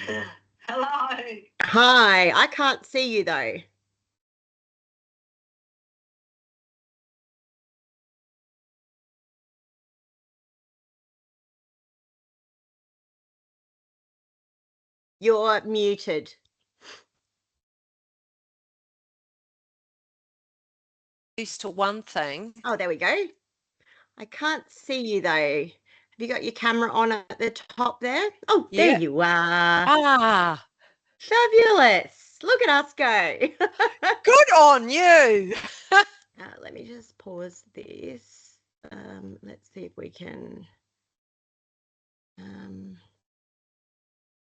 Hello. Hi, I can't see you though. You're muted. Used to one thing. Oh, there we go. I can't see you though. Have you got your camera on at the top there? Oh, there Yeah. you are. Ah, Fabulous. Look at us go. good on you. Let me just pause this. Let's see if we can.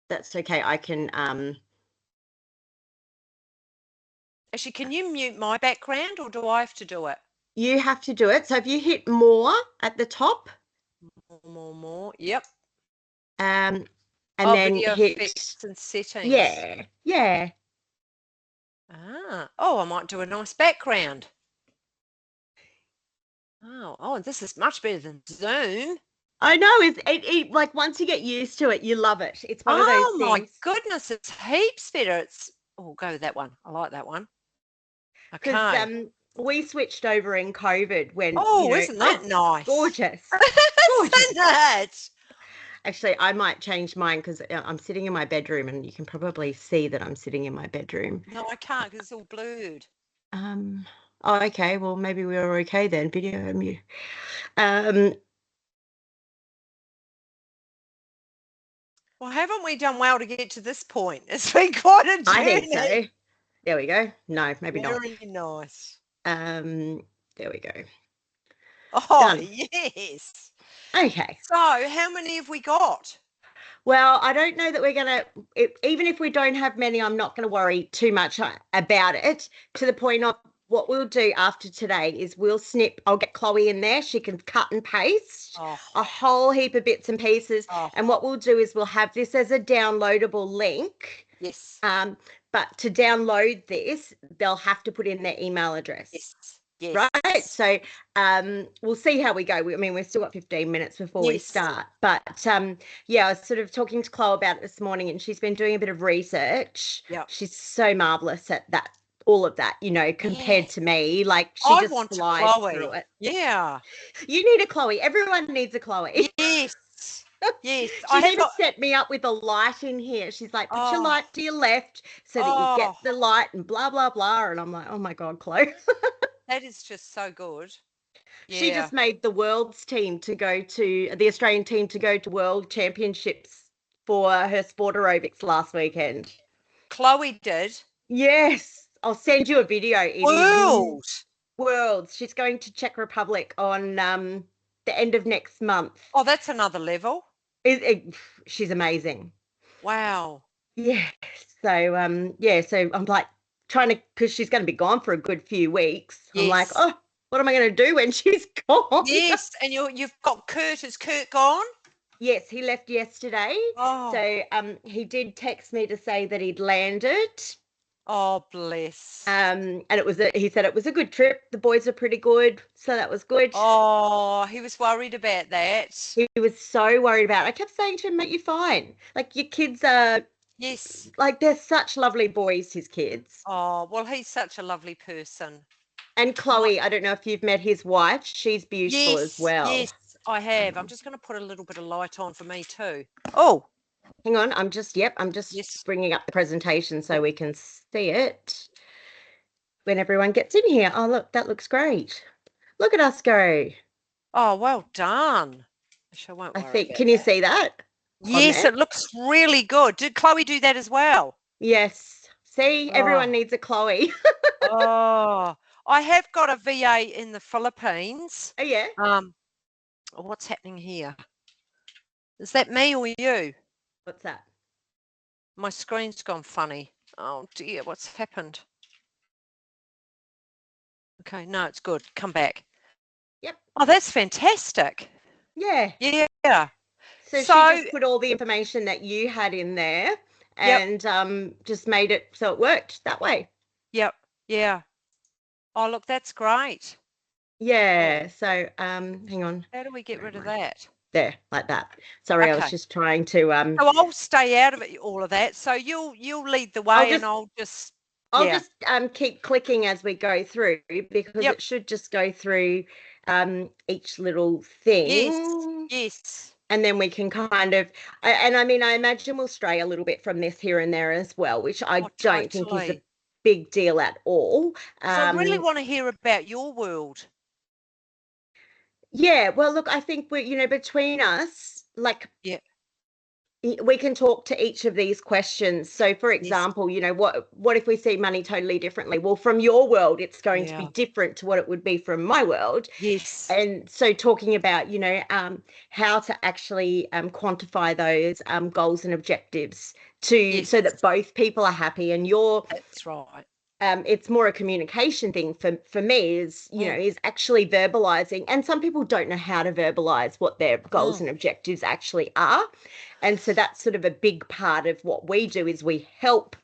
That's okay. I can. Actually, can you mute my background or do I have to do it? You have to do it. So if you hit more at the top, More. Yep. and Oh, then video hit. effects and settings. Yeah. Ah, oh, I might do a nice background. Oh, this is much better than Zoom. I know. It like once you get used to it, you love it. It's one of those Oh my things. goodness, it's heaps better. Go with that one. I like that one. Because Okay. we switched over in COVID when, Oh, isn't that oh, nice? gorgeous. Isn't Gorgeous. it? Actually, I might change mine because I'm sitting in my bedroom and you can probably see that I'm sitting in my bedroom. No, I can't because it's all blurred. Um, oh, okay. Well, maybe we are okay then. Video mute. Um, Well, haven't we done well to get to this point? It's been quite a I think journey. so. There we go. No, maybe not. Very nice. There we go. Oh, Done. yes. Okay. So, how many have we got? Well, I don't know that we're going to, even if we don't have many, I'm not going to worry too much about it, to the point of what we'll do after today is I'll get Chloe in there. She can cut and paste Oh, a whole heap of bits and pieces. oh, And what we'll do is we'll have this as a downloadable link. yes, But to download this, they'll have to put in their email address. yes, yes, Right. So we'll see how we go. I mean, we've still got 15 minutes before we yes. start. But yeah, I was sort of talking to Chloe about it this morning and she's been doing a bit of research. Yeah. She's so marvelous at that, all of that, Yeah. compared to me. Like she I just want a flies through Chloe. it. Yeah. You need a Chloe. Everyone needs a Chloe. Yes. Yes. I She's have even got. set me up with a light in here. She's like, put your Oh, light to your left so that you get oh, the light and blah, blah, blah. And I'm like, oh my God, Chloe. that is just so good. She Yeah. just made the world's team to go to the Australian team to go to world championships for her sport aerobics last weekend. Chloe did. Yes, I'll send you a video. It is World. worlds. She's going to Czech Republic on the end of next month. Oh, that's another level. She's amazing. Wow. Yeah. So yeah, so I'm like trying to because she's going to be gone for a good few weeks. I'm like, Yes. oh, what am I going to do when she's gone? Yes. And you've got Kurt. Is Kurt gone? Yes, he left yesterday. Oh. So he did text me to say that he'd landed. Oh, bless. And he said it was a good trip. The boys are pretty good, so that was good. Oh, he was worried about that. He was so worried about it. I kept saying to him, mate, you're fine. Like your kids are Yes. like they're such lovely boys, his kids. Oh, well, he's such a lovely person. And My, Chloe, I don't know if you've met his wife. She's beautiful as yes, well. yes, I have. I'm just going to put a little bit of light on for me too. Oh, Hang on, I'm just yes. bringing up the presentation so we can see it when everyone gets in here. Oh, look, that looks great. Look at us go. Oh, well done. I won't I worry think, about can you that. see that on Yes, there? it looks really good. Did Chloe do that as well? Yes. See, everyone Oh, needs a Chloe. oh, I have got a VA in the Philippines. Oh, yeah. What's happening here? Is that me or you? What's that? My screen's gone funny. Oh dear, what's happened? Okay, no, it's good. Come back. Yep. Oh, that's fantastic. Yeah. Yeah. So she So, just put all the information that you had in there yep, and just made it so it worked that way. yep, yeah. Oh, look, that's great. Oh, Yeah. So hang on. how do we get Where rid am of I? that? there, like that. Sorry, I was Okay. just trying to So I'll stay out of it, all of that. So you'll lead the I'll way, and just I'll just I'll yeah. just keep clicking as we go through, because Yep. it should just go through each little Yes. thing, Yes. and then we can kind of, and I mean, I imagine we'll stray a little bit from this here and there as well, which I Oh, don't think is a totally. big deal at all. Because I really want to hear about your world. Yeah, well, look, I think we, between us, like, Yeah. we can talk to each of these questions. So, for Yes. example, what if we see money totally differently? Well, from your world, it's going to be Yeah. different to what it would be from my world. Yes. And so, talking about, how to actually quantify those goals and objectives Yes. so that both people are happy, and That's right. it's more a communication thing for me, Mm. is actually verbalizing. And some people don't know how to verbalize what their goals Mm. and objectives actually are. And so that's sort of a big part of what we do, is we help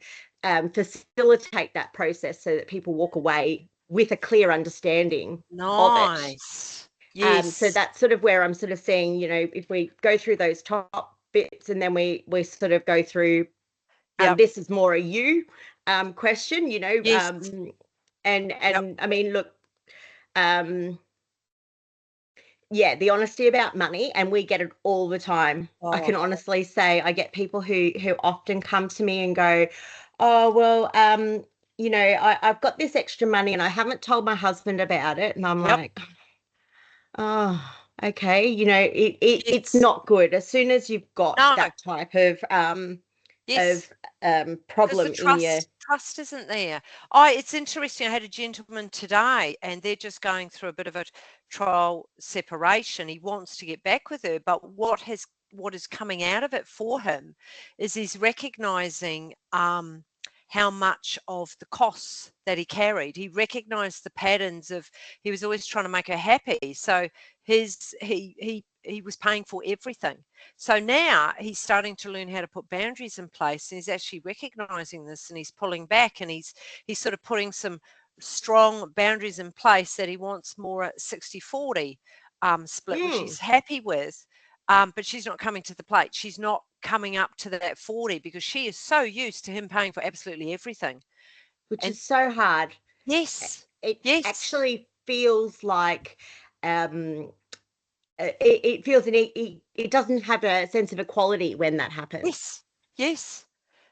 facilitate that process so that people walk away with a clear understanding of it. Nice. So Yes. that's sort of where I'm sort of saying, if we go through those top bits, and then we sort of go through, Yep. this is more a you question, Yes. and Yep. I mean, look, um, yeah, the honesty about money, and we get it all the time. I can Oh. honestly say I get people who often come to me and go, "Oh, well, I've got this extra money and I haven't told my husband about it," and I'm Yep. like, "Oh, okay." It's Yes. not good. As soon as you've got No. that type of Yes. Because the problem in your. trust isn't there. I It's interesting. I had a gentleman today, and they're just going through a bit of a trial separation. He wants to get back with her, but what is coming out of it for him is he's recognizing how much of the costs that he carried. He recognized the patterns of, he was always trying to make her happy. So he was paying for everything. So now he's starting to learn how to put boundaries in place, and he's actually recognizing this, and he's pulling back, and he's sort of putting some strong boundaries in place that he wants more at 60-40 split, which Mm. he's happy with. But she's not coming to the plate. She's not coming up to that 40 because she is so used to him paying for absolutely everything. Which And is so hard. yes, It yes, actually feels like, it feels, and it doesn't have a sense of equality when that happens. yes, yes.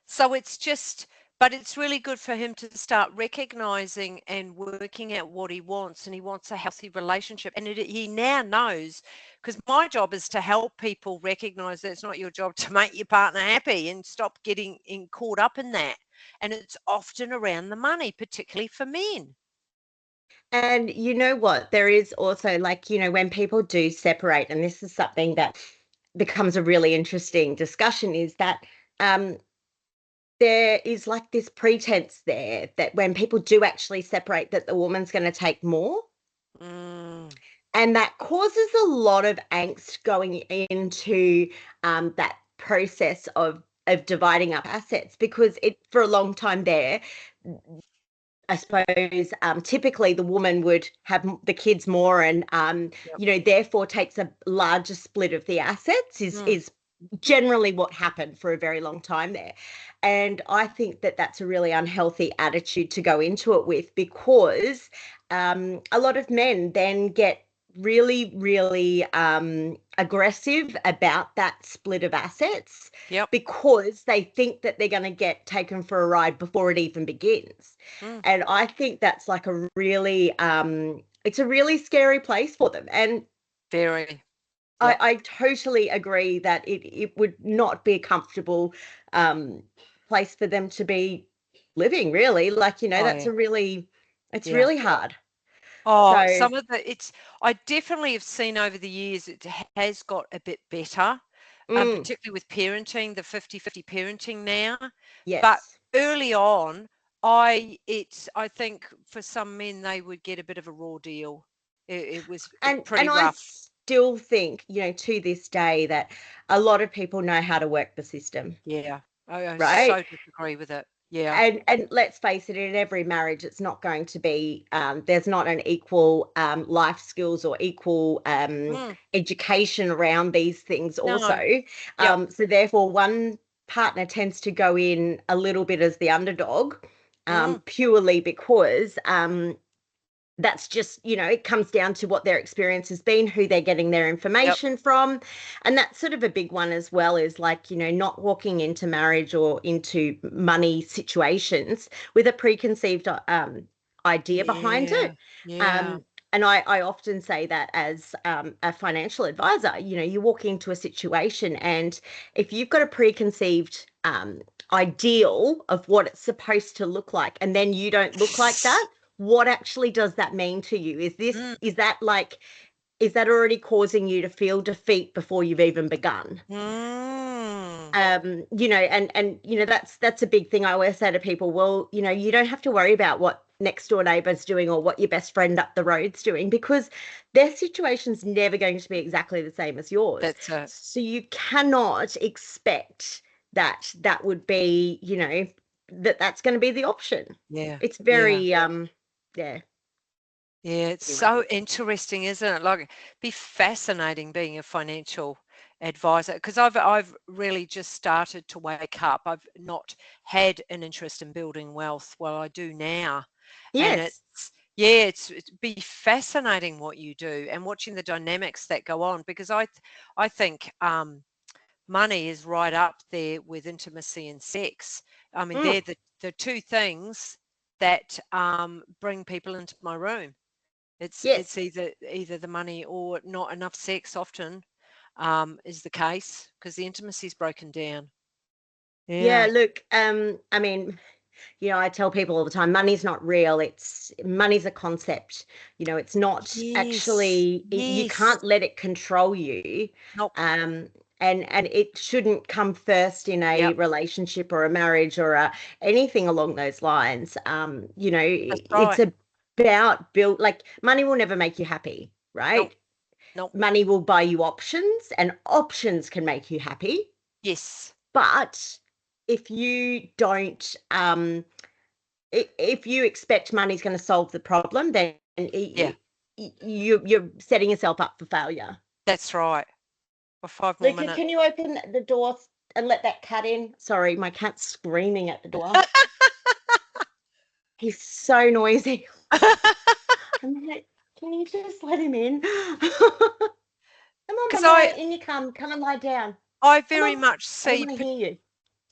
So it's just, but it's really good for him to start recognizing and working out what he wants, and he wants a healthy relationship. And he now knows, because my job is to help people recognize that it's not your job to make your partner happy, and stop getting caught up in that. And it's often around the money, particularly for men. And you know what? There is also, like, when people do separate, and this is something that becomes a really interesting discussion, is that um, there is like this pretense there that when people do actually separate, that the woman's going to take more. Mm, And that causes a lot of angst going into that process of dividing up assets, because it, for a long time there, I suppose, typically the woman would have the kids more, and yep. therefore takes a larger split of the assets. Is Mm, is generally what happened for a very long time there. And I think that that's a really unhealthy attitude to go into it with, because a lot of men then get really, really aggressive about that split of assets, yep. because they think that they're going to get taken for a ride before it even begins. Mm, And I think that's like a really, it's a really scary place for them. And very. I, Yep. I totally agree that it would not be a comfortable um, place for them to be living, really. Like, Oh that's yeah. it's Yeah. really hard. Oh, So, some of I definitely have seen over the years it has got a bit better, mm, particularly with parenting, the 50-50 parenting now. But yes. early on, I think for some men they would get a bit of a raw deal. It was And pretty I rough. still think, to this day, that a lot of people know how to work the system, Yeah. I so right? disagree with it. Yeah. And let's face it, in every marriage, it's not going to be, there's not an equal life skills or equal Mm, education around these things also. no. Yep. So therefore, one partner tends to go in a little bit as the underdog, Mm, purely because that's just, it comes down to what their experience has been, who they're getting their yep. information from. And that's sort of a big one as well, is like, not walking into marriage or into money situations with a preconceived idea behind Yeah. it. Yeah. Um, and I often say that as a financial advisor, you walk into a situation, and if you've got a preconceived ideal of what it's supposed to look like, and then you don't look like that, what actually does that mean to you? Mm, Is that already causing you to feel defeat before you've even begun? mm, That's a big thing. I always say to people, well, you don't have to worry about what next door neighbor's doing or what your best friend up the road's doing, because their situation's never going to be exactly the same as yours. that's it. So you cannot expect that would be, that's going to be the option. Yeah. It's Yeah. very yeah. Yeah, it's Anyway. so interesting, isn't it? Like, it'd be fascinating being a financial advisor, because I've really just started to wake up. I've not had an interest in building wealth. Well, I do now, and Yes. it's yeah, it's be fascinating what you do and watching the dynamics that go on, because I think money is right up there with intimacy and sex. I mean, Mm, they're the two things that bring people into my room. It's yes. either the money or not enough sex often, is the case, because the intimacy's broken down. Yeah, Yeah. look, I mean, I tell people all the time, money's not real. Money's a concept. It's not Yes. actually, you Yes. can't let it control you. Nope. Um, and it shouldn't come first in a Yep. relationship or a marriage or anything along those lines. That's It's right. about build, like money will never make you happy, Nope. right? Nope. Money will buy you options, and options can make you happy. Yes. But if you don't, if you expect money's going to solve the problem, then Yeah. you're setting yourself up for failure. That's right. For 5 more Luca, minutes. can you open the door and let that cat in? Sorry, my cat's screaming at the door. He's so noisy. I'm like, can you just let him in? Come on, Because Mama, in you come. Come and lie down. I Come very on. much I see, want to hear you.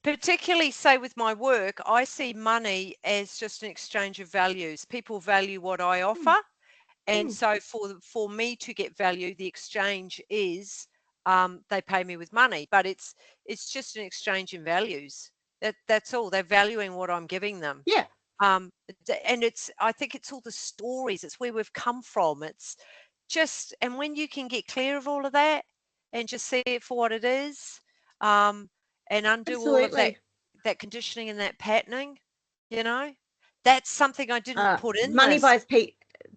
particularly say with my work, I see money as just an exchange of values. People value what I Mm, offer. And mm. so for me to get value, the exchange is, they pay me with money, but it's just an exchange in values. That's all. They're valuing what I'm giving them. Yeah, And I think it's all the stories. It's where we've come from. It's just, and when you can get clear of all of that and just see it for what it is, um, and undo all of absolutely. that conditioning and that patterning, you know, that's something I didn't put in Money this. buys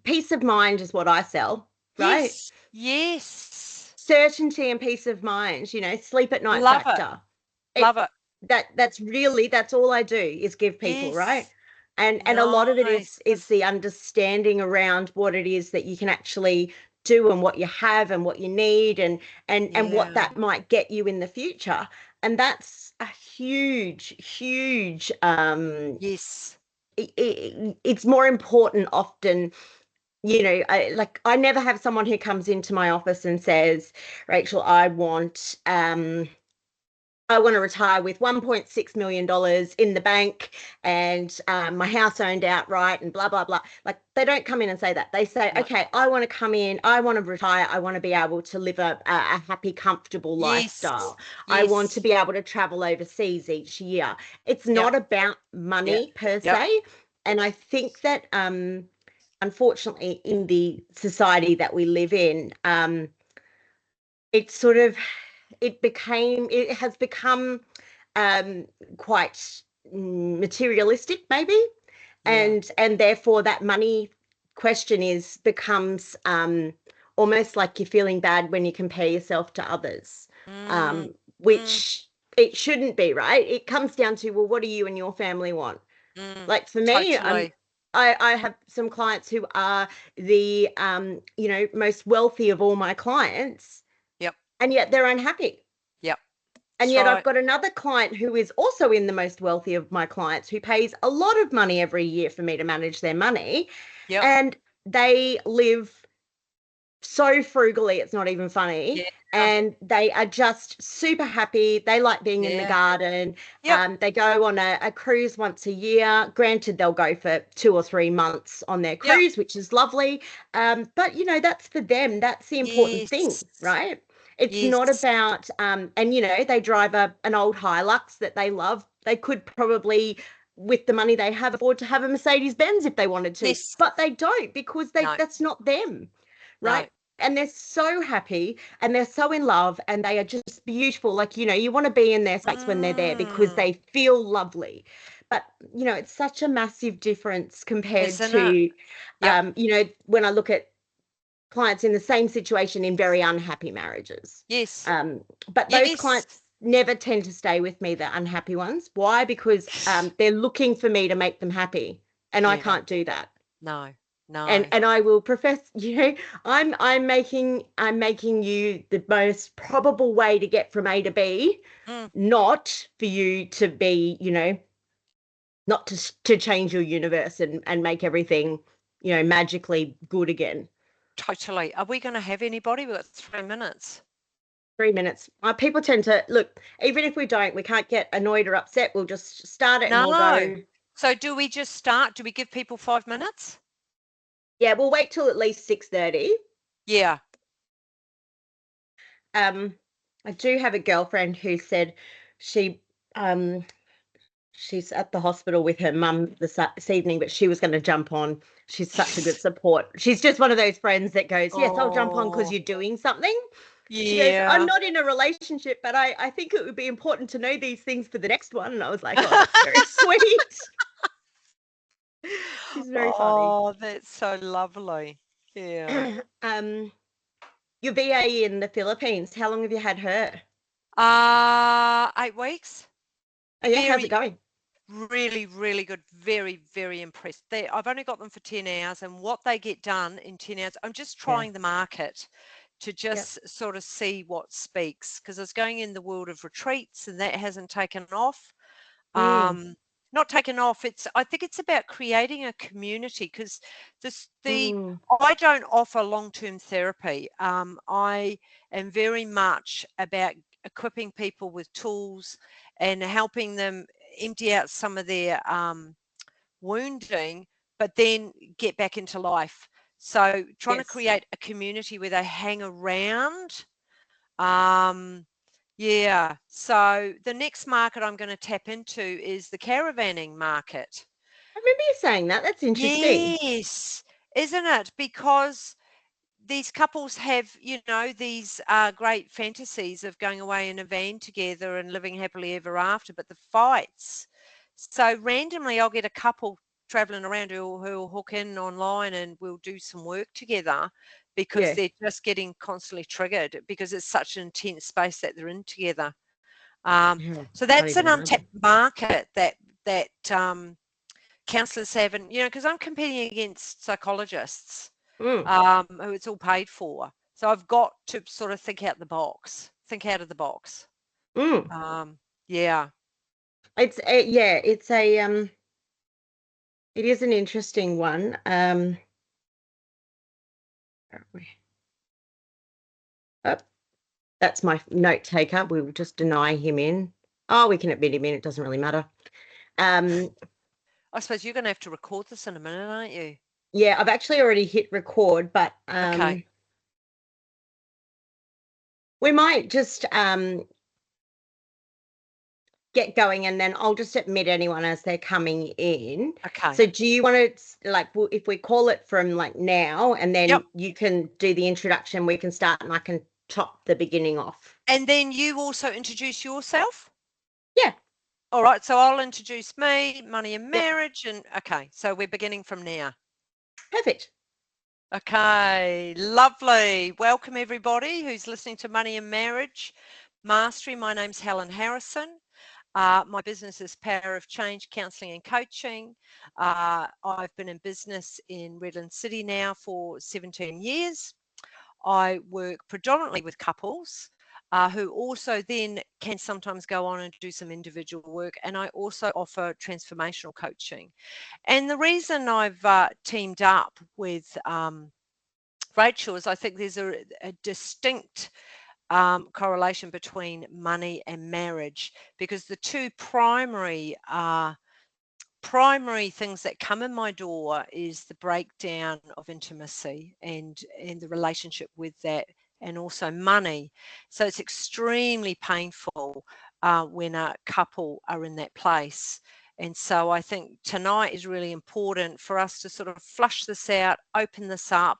peace of mind is what I sell, right? Yes, yes. Certainty and peace of mind, sleep at night Love it. factor. Love It it. that's all I do is give people, right? Yes. And a lot of it Nice. is the understanding around what it is that you can actually do and what you have and what you need, and what Yeah. that might get you in the future. And that's a huge Yes. it's more important often. I never have someone who comes into my office and says, Rachel, I want to retire with $1.6 million in the bank, and my house owned outright, and blah, blah, blah. Like, they don't come in and say that. They say, No. okay, I want to come in, I want to retire, I want to be able to live a happy, comfortable Yes. lifestyle. I want to Yes. be able to travel overseas each year. It's Yep. not about Yep. money per Yep. se. And I think that unfortunately, in the society that we live in, it's sort of it has become um, quite materialistic, maybe, Yeah. and therefore that money question is becomes almost like you're feeling bad when you compare yourself to others, Mm. Mm. which it shouldn't be, right? It comes down to, well, what do you and your family want? Like for me, Totally. I have some clients who are the most wealthy of all my clients, Yep. and yet they're unhappy. Yep. And That's yet I've right. got another client who is also in the most wealthy of my clients, who pays a lot of money every year for me to manage their money, Yep. and they live so frugally, it's not even funny. Yeah. And they are just super happy. They like being in the Yeah. garden. Yep. They go on a cruise once a year. Granted, they'll go for 2 or 3 months on their Yep. cruise, which is lovely. But that's for them. That's the important thing, Yes. right? It's not Yes. about, and they drive an old Hilux that they love. They could probably, with the money they have, afford to have a Mercedes Benz if they wanted to, Yes. but they don't, because No. that's not them, No. right? And they're so happy and they're so in love and they are just beautiful. Like, you want to be in their space when they're there because Mm. they feel lovely. But, it's such a massive difference compared Isn't it? to, Yep. when I look at clients in the same situation in very unhappy marriages. Yes. But those Yes. clients never tend to stay with me, the unhappy ones. Why? Because they're looking for me to make them happy, and I Yeah. can't do that. No. and No. and I will profess, I'm making you the most probable way to get from A to B, Mm. not for you to be, not to change your universe and make everything, magically good again. Totally. Are we going to have anybody? We've got 3 minutes. 3 minutes. People tend to look, even if we can't get annoyed or upset, we'll just start it and we'll No. go. So do we just start? Do we give people 5 minutes? Yeah, we'll wait till at least 6:30. Yeah. I do have a girlfriend who said she um she's at the hospital with her mum this evening, but she was going to jump on. She's such a good support. She's just one of those friends that goes, yes, I'll jump on because Oh, you're doing something. She goes, I'm yeah. not in a relationship, but I think it would be important to know these things for the next one. And I was like, oh, that's very sweet. She's very funny. Oh, that's so lovely. Yeah. um, your VA in the Philippines, how long have you had her? 8 weeks. Oh, yeah, how's it Very, going? really, really good. Very, very impressed. I've only got them for 10 hours, and what they get done in 10 hours, I'm just Yeah. trying the market to Yep. just sort of see what speaks, because I was going in the world of retreats and that hasn't taken off. Mm, Not taken off. I think it's about creating a community, because mm, I don't offer long-term therapy. I am very much about equipping people with tools and helping them empty out some of their wounding, but then get back into life. So trying to yes. create a community where they hang around. Um, yeah. So the next market I'm going to tap into is the caravanning market. I remember you saying that. That's interesting. Yes, isn't it? Because these couples have, these great fantasies of going away in a van together and living happily ever after, but the fights. So randomly, I'll get a couple traveling around who'll hook in online and we'll do some work together, because Yeah. they're just getting constantly triggered because it's such an intense space that they're in together. Yeah. So Can't that's even an untapped imagine. market that counsellors haven't, because I'm competing against psychologists, Mm, who it's all paid for. So I've got to sort of think out of the box. mm. Yeah. It is an interesting one. Oh, that's my note taker. We will just deny him in. Oh, we can admit him in. It doesn't really matter. Um, I suppose you're going to have to record this in a minute, aren't you? yeah, I've actually already hit record, but Okay. we might just get going and then I'll just admit anyone as they're coming in. Okay. So do you want to, like, if we call it from like now and Yep. then you can do the introduction, we can start and I can top the beginning off. And then you also introduce yourself. Yeah, All right. So I'll introduce me, money and yep, marriage. And okay. So we're beginning from now. perfect. Okay. Lovely. Welcome everybody who's listening to Money and Marriage. Mastery. My name's Helen Harrison. My business is Power of Change Counselling and Coaching. I've been in business in Redland City now for 17 years. I work predominantly with couples who also then can sometimes go on and do some individual work. And I also offer transformational coaching. And the reason I've teamed up with Rachel is I think there's a distinct correlation between money and marriage, because the two primary things that come in my door is the breakdown of intimacy and the relationship with that, and also money. So it's extremely painful when a couple are in that place. And so I think tonight is really important for us to sort of flush this out, open this up.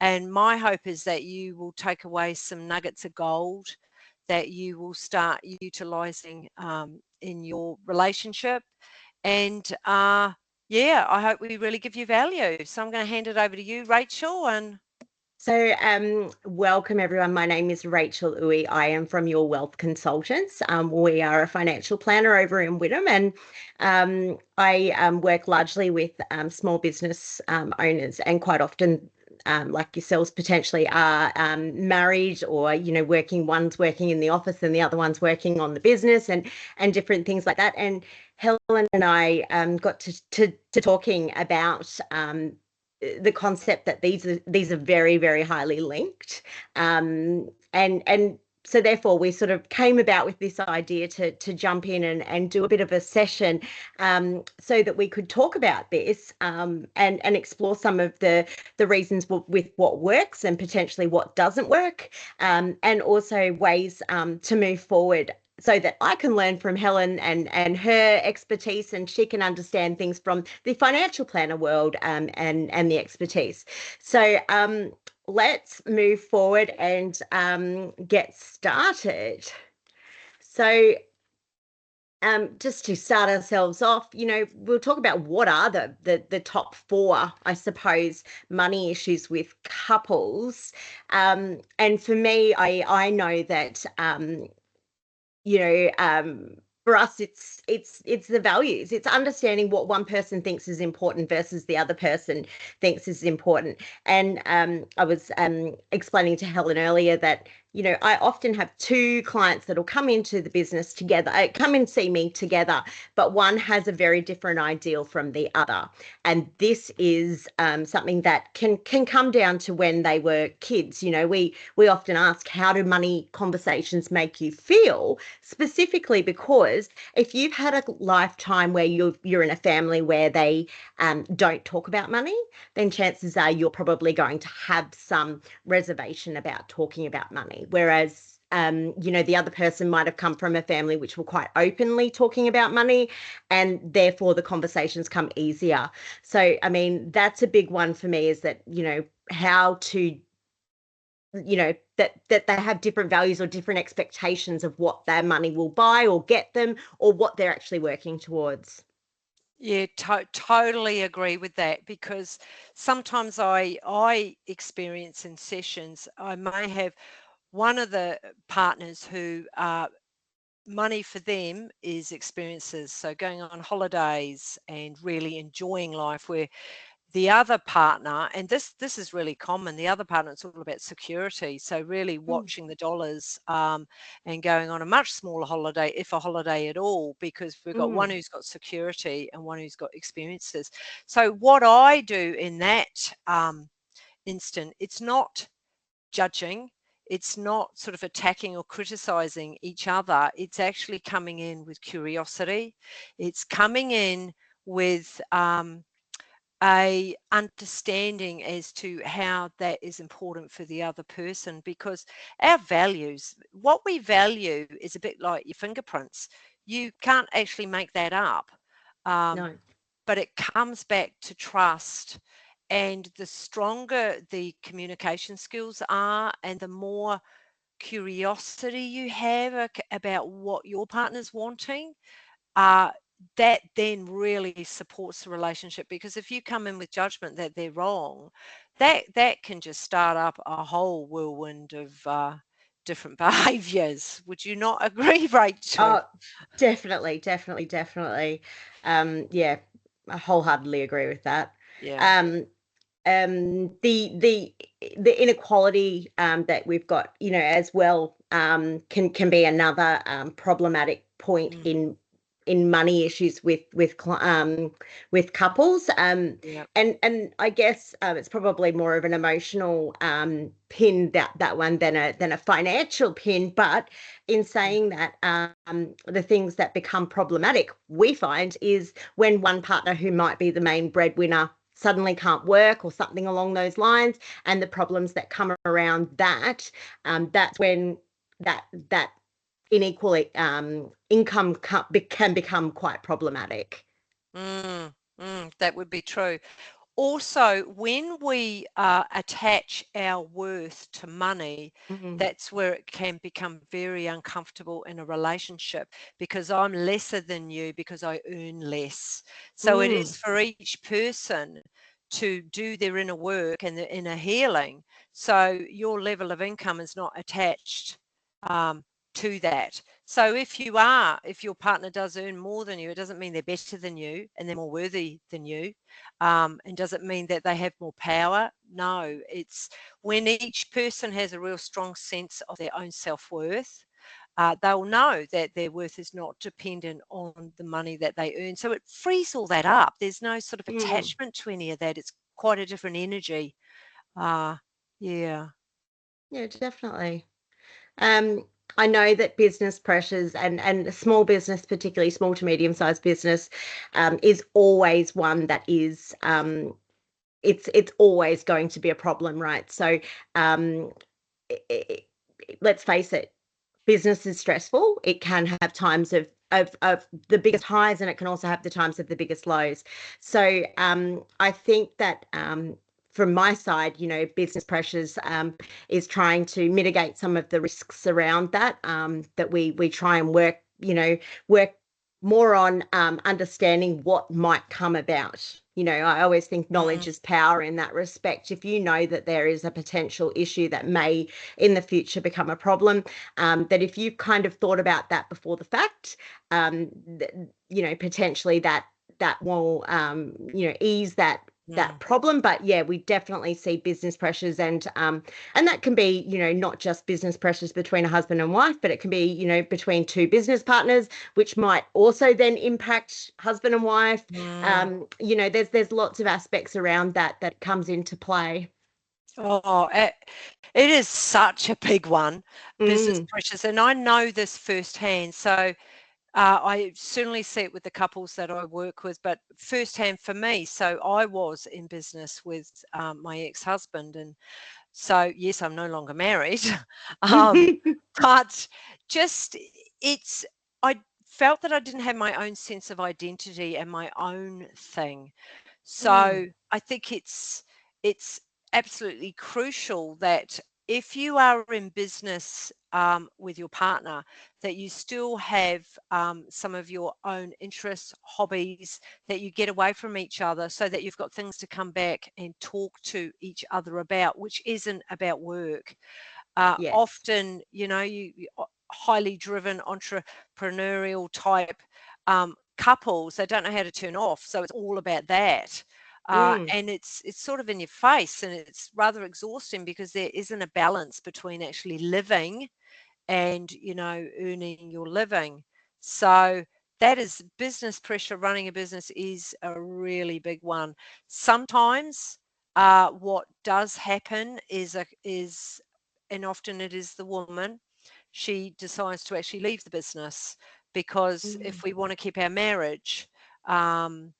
And my hope is that you will take away some nuggets of gold that you will start utilizing in your relationship. And yeah, I hope we really give you value. So I'm going to hand it over to you, Rachel. And So, welcome everyone. My name is Rachel Uwe. I am from Your Wealth Consultants. We are a financial planner over in Wynnum, and I work largely with small business owners, and quite often, like yourselves, potentially are married, or working. One's working in the office and the other one's working on the business, and different things like that. And Helen and I got to talking about the concept that these are very, very highly linked, and so therefore we sort of came about with this idea to jump in and do a bit of a session, so that we could talk about this, and explore some of the reasons with what works and potentially what doesn't work, and also ways to move forward, so that I can learn from Helen and her expertise, and she can understand things from the financial planner world, and the expertise. So let's move forward and get started. So just to start ourselves off, we'll talk about what are the top four, I suppose, money issues with couples. And for me, I know that for us, it's the values. It's understanding what one person thinks is important versus the other person thinks is important. And I was explaining to Helen earlier that I often have two clients that'll come into the business together, come and see me together, but one has a very different ideal from the other. And this is something that can come down to when they were kids. We often ask, how do money conversations make you feel? Specifically because if you've had a lifetime where you're in a family where they don't talk about money, then chances are you're probably going to have some reservation about talking about money. Whereas, the other person might have come from a family which were quite openly talking about money, and therefore the conversations come easier. So, I mean, that's a big one for me, is that, how to, that they have different values or different expectations of what their money will buy or get them, or what they're actually working towards. yeah, totally agree with that, because sometimes I experience in sessions, I may have one of the partners who money for them is experiences, so going on holidays and really enjoying life, where the other partner, and this is really common, the other partner, it's all about security, so really Mm, watching the dollars, and going on a much smaller holiday, if a holiday at all, because we've got one mm, who's got security and one who's got experiences. So what I do in that instant, it's not judging, it's not sort of attacking or criticizing each other, it's actually coming in with curiosity, it's coming in with a understanding as to how that is important for the other person, because our values, what we value, is a bit like your fingerprints. You can't actually make that up, um, no. but it comes back to trust. And the stronger the communication skills are, and the more curiosity you have about what your partner's wanting, uh, that then really supports the relationship. Because if you come in with judgment that they're wrong, that can just start up a whole whirlwind of different behaviours. Would you not agree, Rachel? Oh, definitely, definitely, definitely. Yeah, I wholeheartedly agree with that. Yeah. Um, the inequality that we've got, as well, can be another problematic point Mm, in money issues with couples. yeah. And I guess it's probably more of an emotional pin, that one, than a financial pin. But in Yeah. saying that, the things that become problematic, we find, is when one partner who might be the main breadwinner suddenly can't work or something along those lines, and the problems that come around that. That's when that unequal income can become quite problematic. Mm, that would be true. Also, when we attach our worth to money, Mm, that's where it can become very uncomfortable in a relationship, because I'm lesser than you because I earn less. So it is mm, for each person to do their inner work and their inner healing. So your level of income is not attached um, to that. So if your partner does earn more than you, it doesn't mean they're better than you and they're more worthy than you. And does it mean that they have more power? No, it's when each person has a real strong sense of their own self-worth, they'll know that their worth is not dependent on the money that they earn. So it frees all that up. There's no sort of mm. attachment to any of that. It's quite a different energy. Uh, yeah. Yeah, definitely. Um, I know that business pressures, and small business, particularly small to medium sized business, is always one that is, it's always going to be a problem, right? So, um, i i let's face it, business is stressful. It can have times of the biggest highs, and it can also have the times of the biggest lows. So, I think that, from my side, business pressures, is trying to mitigate some of the risks around that. That we try and work more on understanding what might come about. I always think knowledge Mm, is power in that respect. If you know that there is a potential issue that may in the future become a problem, that if you've kind of thought about that before the fact, potentially that will, ease that mm, problem. But yeah, we definitely see business pressures, and that can be, not just business pressures between a husband and wife, but it can be, between two business partners, which might also then impact husband and wife. mm. There's lots of aspects around that comes into play. Oh, it is such a big one, business Mm, pressures, and I know this firsthand. So I certainly see it with the couples that I work with, but firsthand for me. So I was in business with my ex-husband, and so yes, I'm no longer married, um, but just it's I felt that I didn't have my own sense of identity and my own thing. mm, So I think it's absolutely crucial that if you are in business with your partner, that you still have some of your own interests, hobbies, that you get away from each other, so that you've got things to come back and talk to each other about, which isn't about work. yes. Often, highly driven entrepreneurial type couples, they don't know how to turn off, so it's all about that. Mm, And it's sort of in your face, and it's rather exhausting because there isn't a balance between actually living and earning your living. So that is business pressure. Running a business is a really big one. Sometimes what does happen is, and often it is the woman, she decides to actually leave the business, because mm, if we want to keep our marriage, um,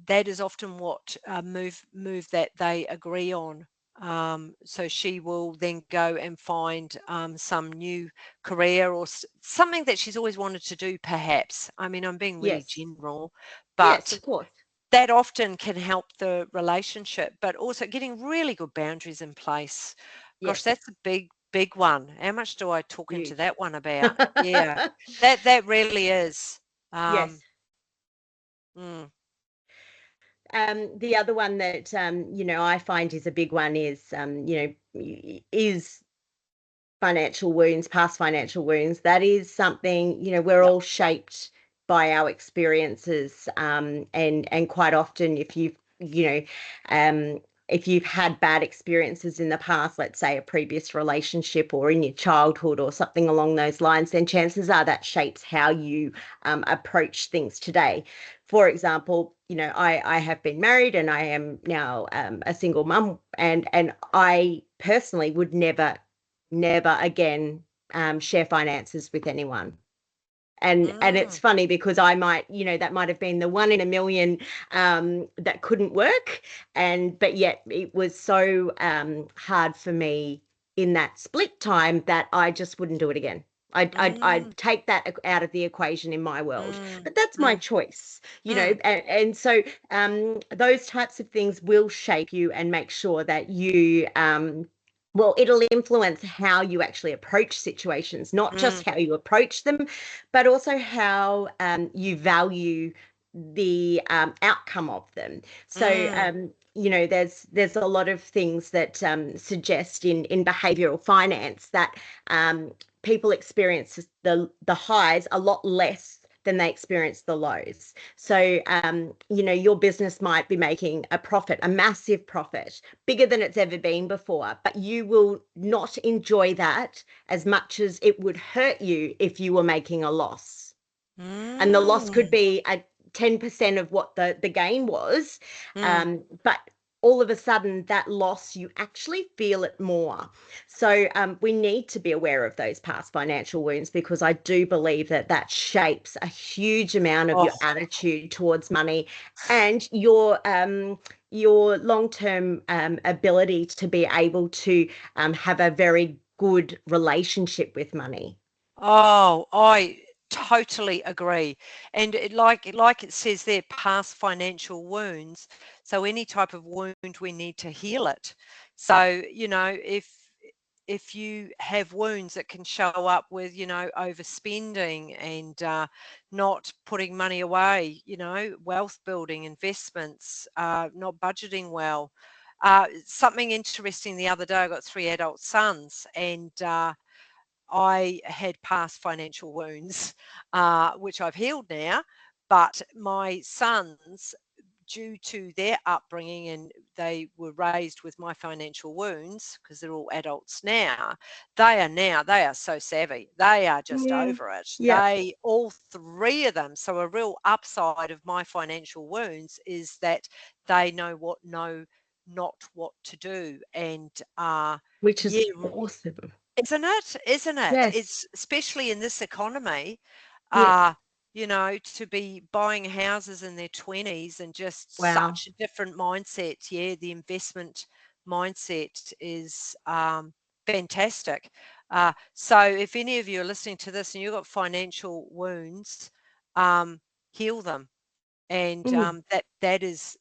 that is often what move that they agree on. So she will then go and find some new career, or something that she's always wanted to do, perhaps. I mean, I'm being really yes. general, Yes, but of course. that often can help the relationship, but also getting really good boundaries in place. Gosh, Yes. that's a big one. How much do I talk into Huge. that one about? Yeah, that really is. Yes. Um, mm, The other one that, I find is a big one is, is financial wounds, past financial wounds, that is something, we're Yep. all shaped by our experiences. And quite often, um, if you've had bad experiences in the past, let's say a previous relationship or in your childhood or something along those lines, then chances are that shapes how you approach things today. For example, I have been married and I am now a single mum, and I personally would never again share finances with anyone. And it's Mm, funny because I might, that might have been the one in a million that couldn't work, but yet it was so hard for me in that split time that I just wouldn't do it again. I'd mm, take that out of the equation in my world, mm, but that's my mm, choice, mm, and so those types of things will shape you and make sure that you well, it'll influence how you actually approach situations, not just mm, how you approach them, but also how you value the outcome of them. So, mm. there's a lot of things that suggest in behavioral finance that people experience the highs a lot less than they experience the lows. So, your business might be making a profit, a massive profit, bigger than it's ever been before, but you will not enjoy that as much as it would hurt you if you were making a loss. And the loss could Mm, be a 10% of what the gain was. mm. But all of a sudden, that loss, you actually feel it more. So we need to be aware of those past financial wounds, because I do believe that that shapes a huge amount of your Oh, attitude towards money and your long-term ability to be able to have a very good relationship with money. oh, I totally agree. And like it says there, past financial wounds. So any type of wound, we need to heal it. So, if you have wounds that can show up with, overspending and not putting money away, wealth building, investments, not budgeting well. Something interesting the other day, I got three adult sons, and I had past financial wounds, which I've healed now. But my sons, due to their upbringing, and they were raised with my financial wounds because they're all adults now, they are so savvy. They are just Mm, over it. yep. They, all three of them. So a real upside of my financial wounds is that they know not what to do. And Which is yeah, awesome. isn't it? Isn't it? Yes. It's especially in this economy, Yes. uh, to be buying houses in their 20s and just Wow. such a different mindset. Yeah, the investment mindset is fantastic. So if any of you are listening to this and you've got financial wounds, um, heal them. And Mm. that is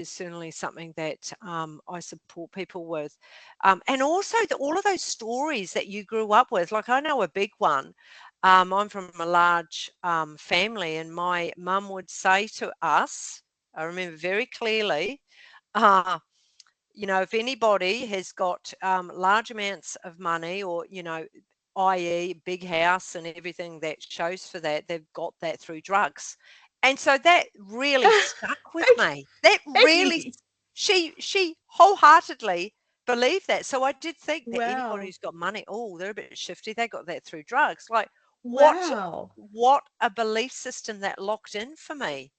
certainly something that I support people with, and also all of those stories that you grew up with. Like, I know a big one. I'm from a large family, and my mum would say to us, I remember very clearly, uh, if anybody has got large amounts of money, or, i.e., big house and everything that shows for that, they've got that through drugs. And so that really stuck with me. That really, Okay. she wholeheartedly believed that. So I did think that anybody Wow. who's got money, oh, they're a bit shifty. They got that through drugs. Like, what, Wow. what a belief system that locked in for me.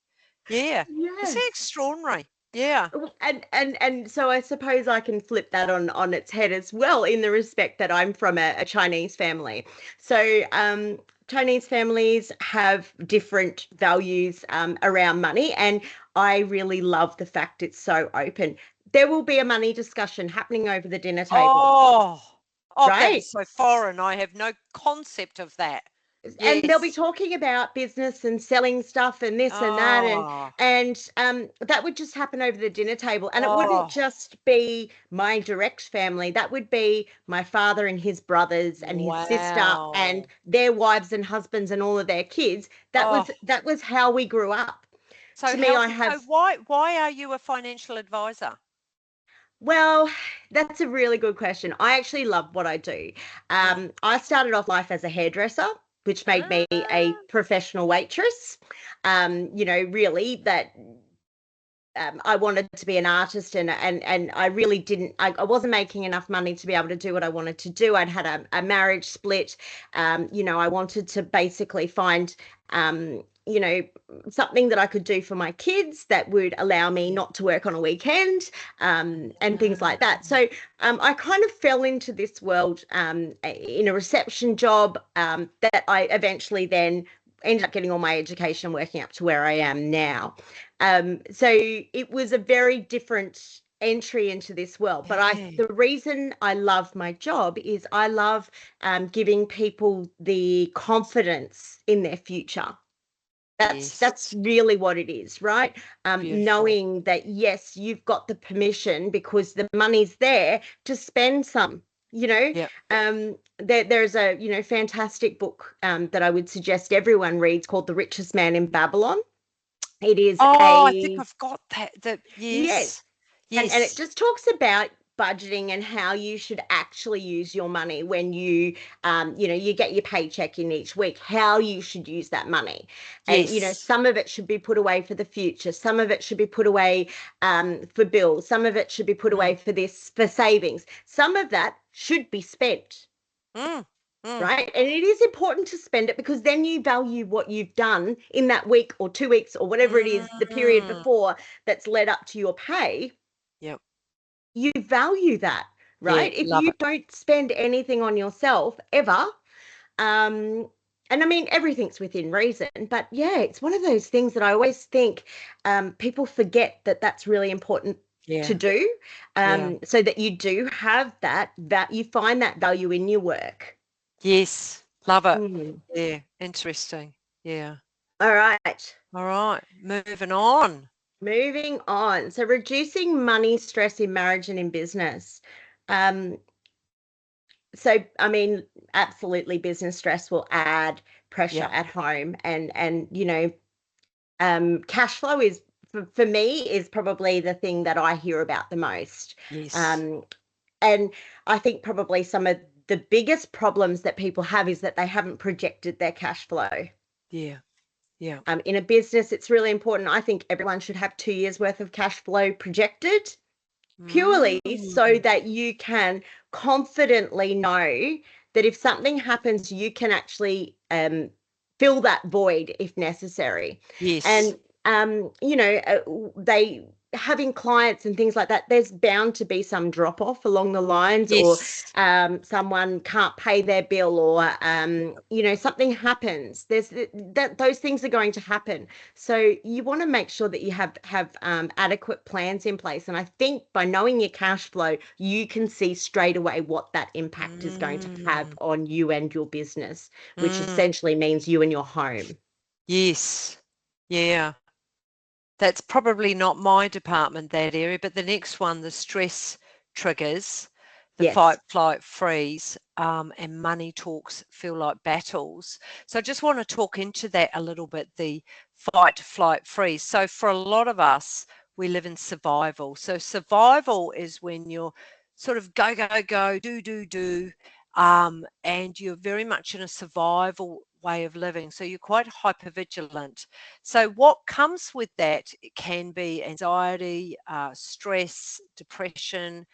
Yeah. Isn't it Yes. extraordinary? Yeah. And so I suppose I can flip that on its head as well, in the respect that I'm from a Chinese family. So Chinese families have different values around money, and I really love the fact it's so open. There will be a money discussion happening over the dinner table, Oh, oh, that right? is so foreign. I have no concept of that. And they'll be Yes. talking about business and selling stuff and this and that, and Oh, that would just happen over the dinner table, and it wouldn't oh, just be my direct family. That would be my father and his brothers and his sister and wow. their wives and husbands and all of their kids. that Oh, was that was how we grew up. so To me, I healthy. So have why are you a financial advisor? Well, that's a really good question. I actually love what I do. Mm. I started off life as a hairdresser, which made me a Ah, professional waitress. Really that I wanted to be an artist, and I really didn't. I wasn't making enough money to be able to do what I wanted to do. I'd had a marriage split. I wanted to basically find um, you know something that I could do for my kids that would allow me yeah. not to work on a weekend, and things like Ah, that. So I kind of fell into this world in a reception job that I eventually then ended up getting all my education working up to where I am now. So it was a very different entry into this world. But yeah. the reason I love my job is I love giving people the confidence in their future. That's Yes. really what it is, right? Beautiful. Knowing that yes, you've got the permission because the money's there to spend some. Yeah. There's a fantastic book that I would suggest everyone reads called The Richest Man in Babylon. It is Oh, I think a I've got that. The yes, yes. and it Yes. just talks about budgeting and how you should actually use your money when you get your paycheck in each week, how you should use that money. And Yes. some of it should be put away for the future, some of it should be put away for bills, some of it should be put Mm, away for savings, some of that should be spent. mm, mm, Right. And it is important to spend it because then you value what you've done in that week or 2 weeks or whatever it is, the period mm. before that's led up to your pay. Yep. You value that, Yeah, right? If love you it. don't spend anything on yourself ever, um, and I mean, everything's within reason, but yeah, it's one of those things that I always think people forget that that's really important to Yeah. do, Yeah. so that you do have that you find that value in your work. Yes. Love it. Mm. Yeah. Interesting. Yeah. All right. All right. Moving on. Moving on. So reducing money stress in marriage and in business. Um, so I mean, absolutely business stress will add pressure Yeah. at home, and cash flow is for me is probably the thing that I hear about the most. Yes. Um, and I think probably some of the biggest problems that people have is that they haven't projected their cash flow. Yeah. Yeah. In a business, it's really important. I think everyone should have 2 years worth of cash flow projected, purely so Mm. that you can confidently know that if something happens, you can actually fill that void if necessary. Yes. And they having clients and things like that, there's bound to be some drop off along the lines, or Yes. someone can't pay their bill, or something happens. There's that those things are going to happen. So you want to make sure that you have adequate plans in place. And I think by knowing your cash flow, you can see straight away what that impact is going to have Mm. on you and your business, which Mm. essentially means you and your home. Yes. Yeah. That's probably not my department, that area, but the next one, the stress triggers, the Yes. fight, flight, freeze, and money talks feel like battles. So I just want to talk into that a little bit, the fight, flight, freeze. So for a lot of us, we live in survival. So survival is when you're sort of go, go, go, do, and you're very much in a survival way of living. So you're quite hyper vigilant. So what comes with that can be anxiety, stress, depression,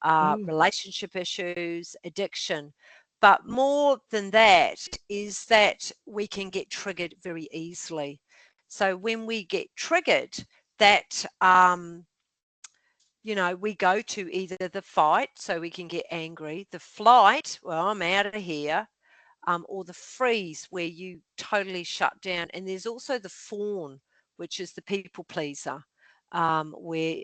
Mm, relationship issues, addiction. But more than that is that we can get triggered very easily. So when we get triggered, that we go to either the fight, so we can get angry, the flight, well, I'm out of here, or the freeze where you totally shut down. And there's also the fawn, which is the people pleaser, where,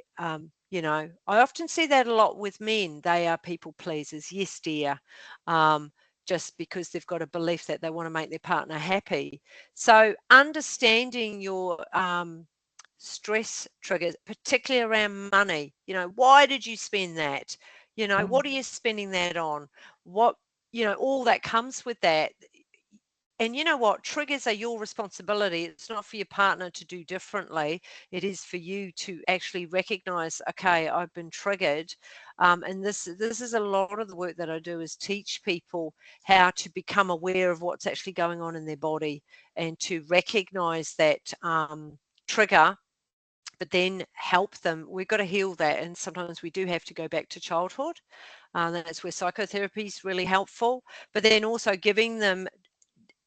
I often see that a lot with men. They are people pleasers. Yes, dear. Um, just because they've got a belief that they want to make their partner happy. So understanding your stress triggers, particularly around money, why did you spend that? mm, What are you spending that on? What all that comes with that. And you know what? Triggers are your responsibility. It's not for your partner to do differently. It is for you to actually recognize, okay, I've been triggered. And this is a lot of the work that I do, is teach people how to become aware of what's actually going on in their body and to recognize that trigger, but then help them. We've got to heal that. And sometimes we do have to go back to childhood. That's where psychotherapy is really helpful. But then also giving them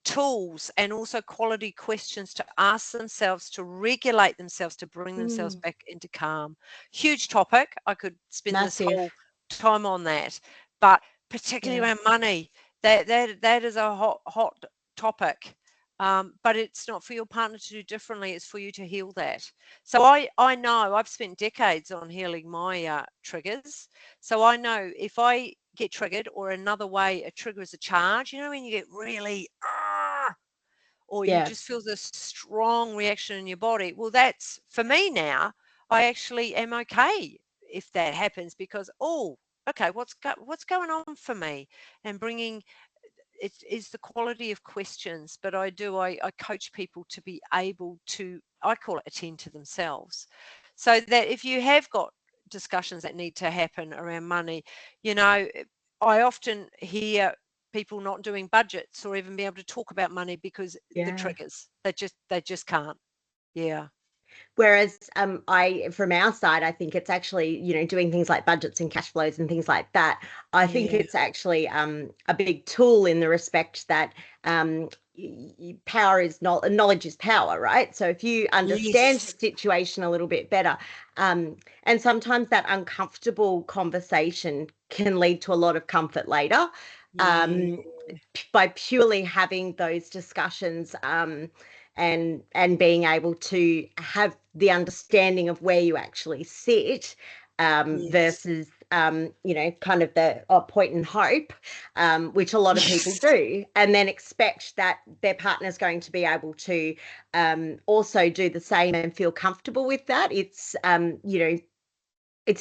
tools and also quality questions to ask themselves, to regulate themselves, to bring themselves back into calm. Huge topic. I could spend this Massive. whole time on that, but particularly Yeah. around money, that is a hot topic. But it's not for your partner to do differently. It's for you to heal that. So I know I've spent decades on healing my triggers. So I know if I get triggered, or another way a trigger is a charge, when you get really, or you Yeah. just feel this strong reaction in your body. Well, that's for me now. I actually am okay if that happens, because, oh, okay, what's going on for me, and bringing it is the quality of questions. But I coach people to be able to, I call it, attend to themselves, so that if you have got discussions that need to happen around money, I often hear people not doing budgets or even be able to talk about money because the Yeah. triggers, they just can't. Yeah. Whereas from our side, I think it's actually, doing things like budgets and cash flows and things like that. I think Yeah. it's actually a big tool in the respect that power is not knowledge is power, right? So if you understand the Yes. situation a little bit better, and sometimes that uncomfortable conversation can lead to a lot of comfort later. Yeah. Um, by purely having those discussions, and being able to have the understanding of where you actually sit, Yes. versus kind of the point and hope, which a lot of people Yes. do, and then expect that their partner's going to be able to also do the same and feel comfortable with that. It's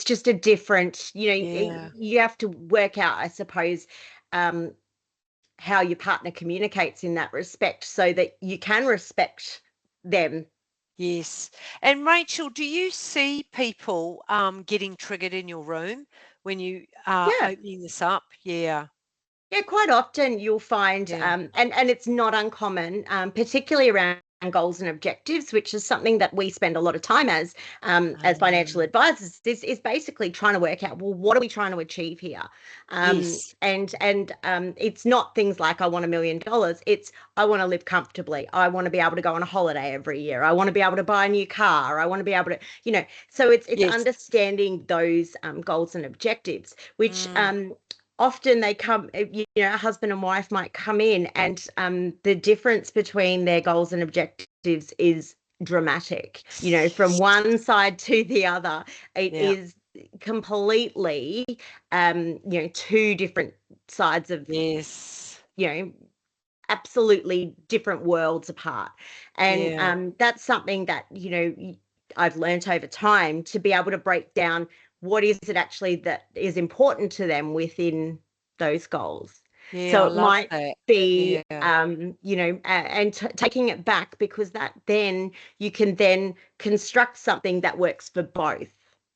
just a different, Yeah. you have to work out, I suppose, um, how your partner communicates in that respect so that you can respect them. Yes. And Rachel, do you see people getting triggered in your room when you are Yeah. opening this up? Yeah. Yeah, quite often you'll find, Yeah. and it's not uncommon, particularly around goals and objectives, which is something that we spend a lot of time as financial Um, advisors, is basically trying to work out, well, what are we trying to achieve here? yes. And it's not things like I want $1 million. It's I want to live comfortably. I want to be able to go on a holiday every year. I want to be able to buy a new car. I want to be able to, so it's Yes. understanding those goals and objectives, which Mm, often they come, a husband and wife might come in, and the difference between their goals and objectives is dramatic. From one side to the other, it yeah. is completely, two different sides of, Yes. you know, absolutely different worlds apart. And Yeah. that's something that, I've learnt over time to be able to break down what is it actually that is important to them within those goals. Yeah. So I it love might that. be, Yeah. and taking it back, because that then you can then construct something that works for both,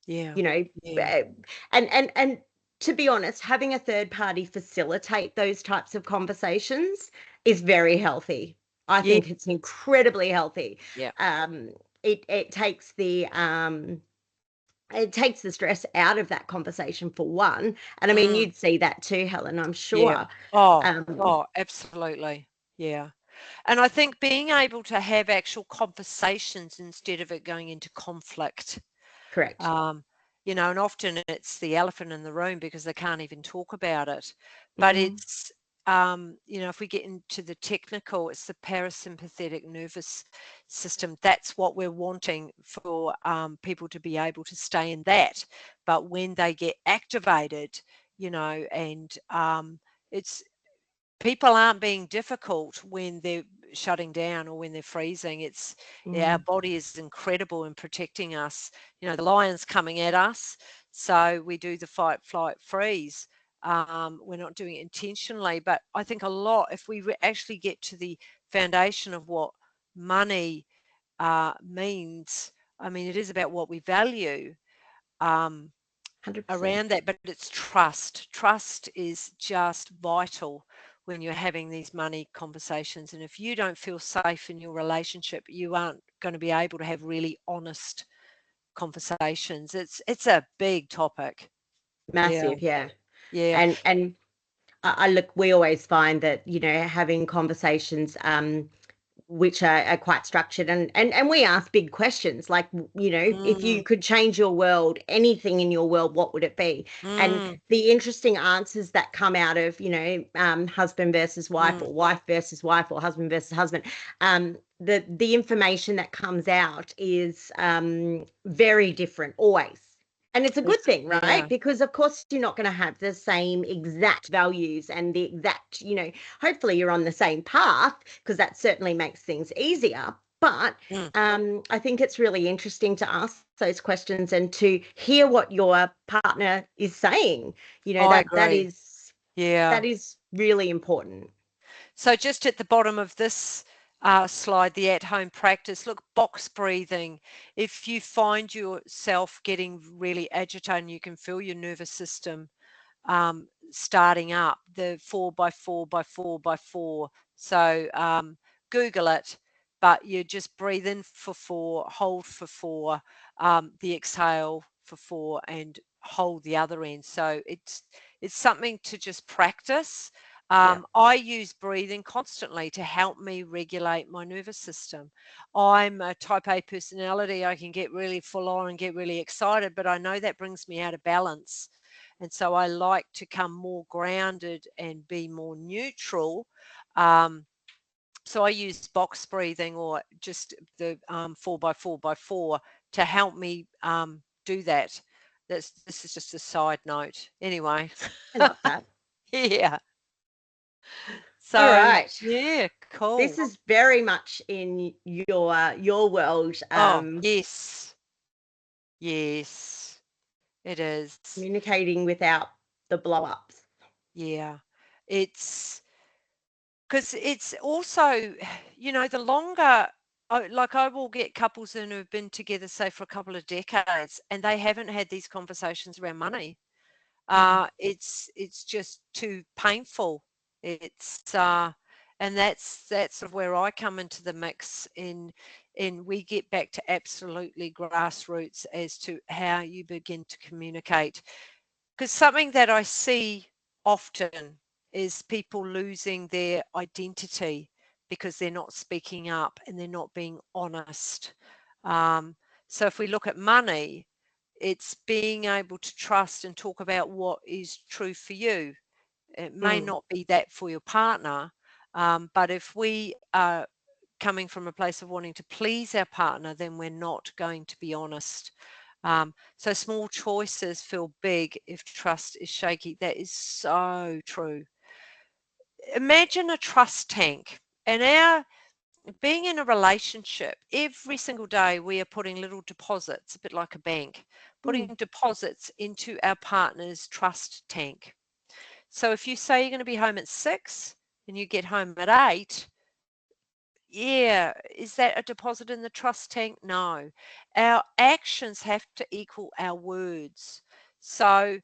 Yeah. you know, Yeah. uh, and to be honest, having a third party facilitate those types of conversations is very healthy. I Yeah. think it's incredibly healthy. Yeah. Um, it takes the stress out of that conversation, for one. And I mean, Mm, you'd see that too, Helen, I'm yeah. sure. Oh, Um, oh, absolutely. Yeah. And I think being able to have actual conversations instead of it going into conflict. Correct. Um, and often it's the elephant in the room because they can't even talk about it. But Mm, it's, if we get into the technical, it's the parasympathetic nervous system. That's what we're wanting for people to be able to stay in that. But when they get activated, and it's people aren't being difficult when they're shutting down or when they're freezing. It's, yeah, our mm, body is incredible in protecting us. The lion's coming at us, so we do the fight, flight, freeze. We're not doing it intentionally, but I think a lot, if we actually get to the foundation of what money means, I mean, it is about what we value um, 100%. around that, but it's trust. Trust is just vital when you're having these money conversations. And if you don't feel safe in your relationship, you aren't going to be able to have really honest conversations. It's a big topic. Yeah. Massive, yeah. Yeah. And I look, we always find that, having conversations which are quite structured, and we ask big questions like, if you Mm, could change your world, anything in your world, what would it be? And mm, the interesting answers that come out of, husband versus wife, mm. or wife versus wife, or husband versus husband, the information that comes out is very different always. And it's a good thing, right? Yeah. Because of course you're not going to have the same exact values and the exact, hopefully you're on the same path, because that certainly makes things easier. But Mm, I think it's really interesting to ask those questions and to hear what your partner is saying. I That agree. is Yeah. really important. So just at the bottom of this slide, the at-home practice, look, box breathing. If you find yourself getting really agitated and you can feel your nervous system starting up, the 4 by 4 by 4 by 4. So Google it, but you just breathe in for 4, hold for 4, the exhale for 4, and hold the other end. So it's something to just practice. Yeah. I use breathing constantly to help me regulate my nervous system. I'm a type A personality. I can get really full on and get really excited, but I know that brings me out of balance. And so I like to come more grounded and be more neutral. Um, so I use box breathing or just the 4 by 4 by 4 to help me do that. This is just a side note. Anyway, I love that. yeah. All So right. yeah, This cool. is very much in your world. Oh yes, yes, it is. Communicating without the blow ups. Yeah, it's because it's also, the longer, like I will get couples in who've been together, say, for a couple of decades, and they haven't had these conversations around money. Mm. It's just too painful. It's and that's sort of where I come into the mix in we get back to absolutely grassroots as to how you begin to communicate. Because something that I see often is people losing their identity because they're not speaking up and they're not being honest. Um, so if we look at money, it's being able to trust and talk about what is true for you. It may Mm. not be that for your partner, but if we are coming from a place of wanting to please our partner, then we're not going to be honest. So small choices feel big if trust is shaky. That is so true. Imagine a trust tank. And our being in a relationship, every single day we are putting little deposits, a bit like a bank, putting Mm. deposits into our partner's trust tank. So if you say you're going to be home at 6 and you get home at 8, yeah, is that a deposit in the trust tank? No. Our actions have to equal our words. So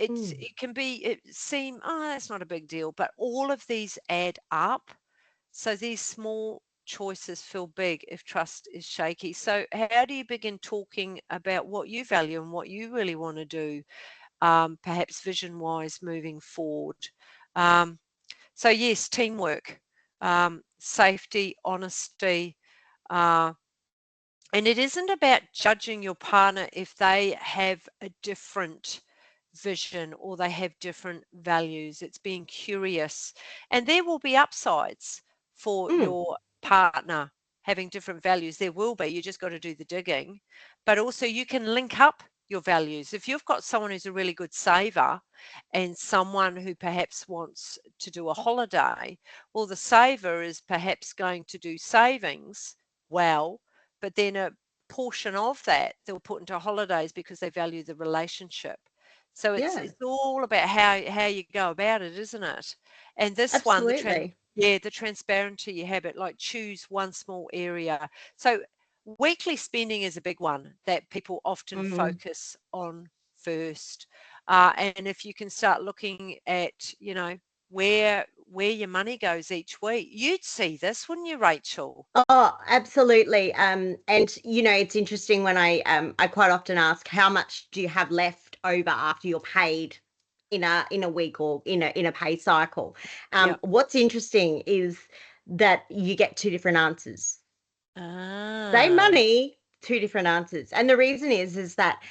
Mm. it can be it seem, oh, that's not a big deal, but all of these add up. So these small choices feel big if trust is shaky. So how do you begin talking about what you value and what you really want to do, perhaps vision wise moving forward? Um, so yes, teamwork, safety, honesty, uh, and it isn't about judging your partner if they have a different vision or they have different values. It's being curious. And there will be upsides for Mm. your partner having different values. There will be. You just got to do the digging. But also, you can link up your values. If you've got someone who's a really good saver and someone who perhaps wants to do a holiday, well, the saver is perhaps going to do savings well, but then a portion of that they'll put into holidays because they value the relationship. So Yeah, it's all about how you go about it, isn't it? And this one, absolutely. the transparency habit, like choose one small area. So weekly spending is a big one that people often Mm. focus on first. And if you can start looking at, where your money goes each week, you'd see this, wouldn't you, Rachel? Oh, absolutely. And it's interesting when I quite often ask how much do you have left over after you're paid in a week or in a pay cycle. Yeah. What's interesting is that you get two different answers. Same Ah. money, two different answers. And the reason is that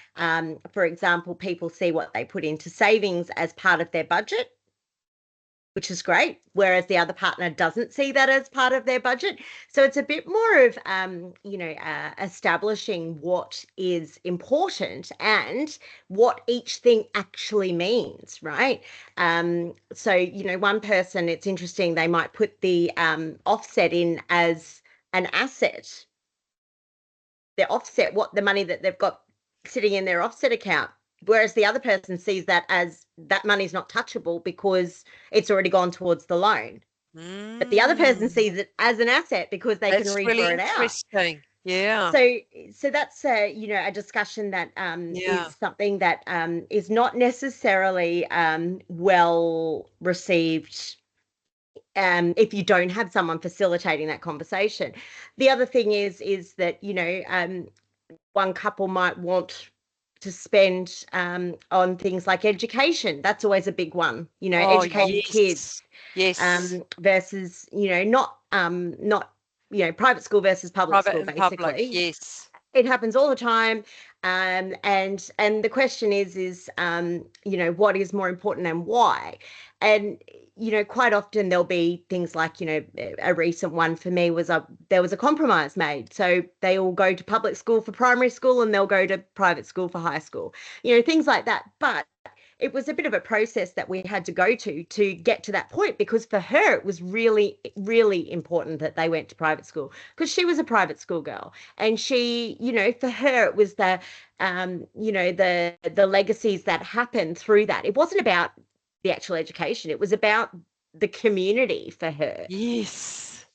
for example, people see what they put into savings as part of their budget, which is great, whereas the other partner doesn't see that as part of their budget. So it's a bit more of, establishing what is important and what each thing actually means, right? So, one person, it's interesting, they might put the offset in as an asset, their offset, what the money that they've got sitting in their offset account. Whereas the other person sees that as that money's not touchable because it's already gone towards the loan. But the other person Mm. sees it as an asset because they can That's really redraw it out. interesting. Yeah. So that's a discussion that Yeah. is something that is not necessarily well received if you don't have someone facilitating that conversation. The other thing is that one couple might want to spend on things like education. That's always a big one, Oh, educating yes. kids Yes. versus, not, private school versus public Private school, and public. basically. Yes. It happens all the time. And the question is, what is more important and why? And, quite often there'll be things like, a recent one for me was there was a compromise made. So they all go to public school for primary school and they'll go to private school for high school, things like that. But it was a bit of a process that we had to go to get to that point, because for her it was really, really important that they went to private school because she was a private school girl. And she, for her it was the legacies that happened through that. It wasn't about the actual education, it was about the community for her. Yes.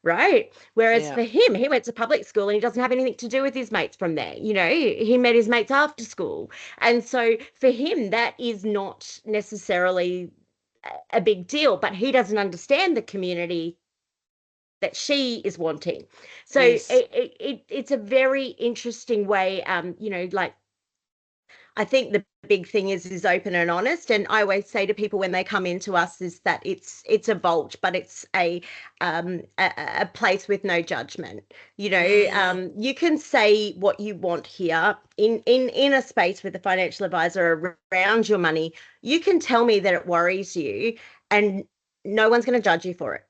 Right. Whereas Yeah. for him, he went to public school and he doesn't have anything to do with his mates from there. He met his mates after school. And so for him, that is not necessarily a big deal, but he doesn't understand the community that she is wanting. So Yes. it's a very interesting way, like, I think the big thing is open and honest. And I always say to people when they come into us is that it's a vault, but it's a place with no judgment. Mm. You can say what you want here in a space with a financial advisor around your money. You can tell me that it worries you, and no one's going to judge you for it,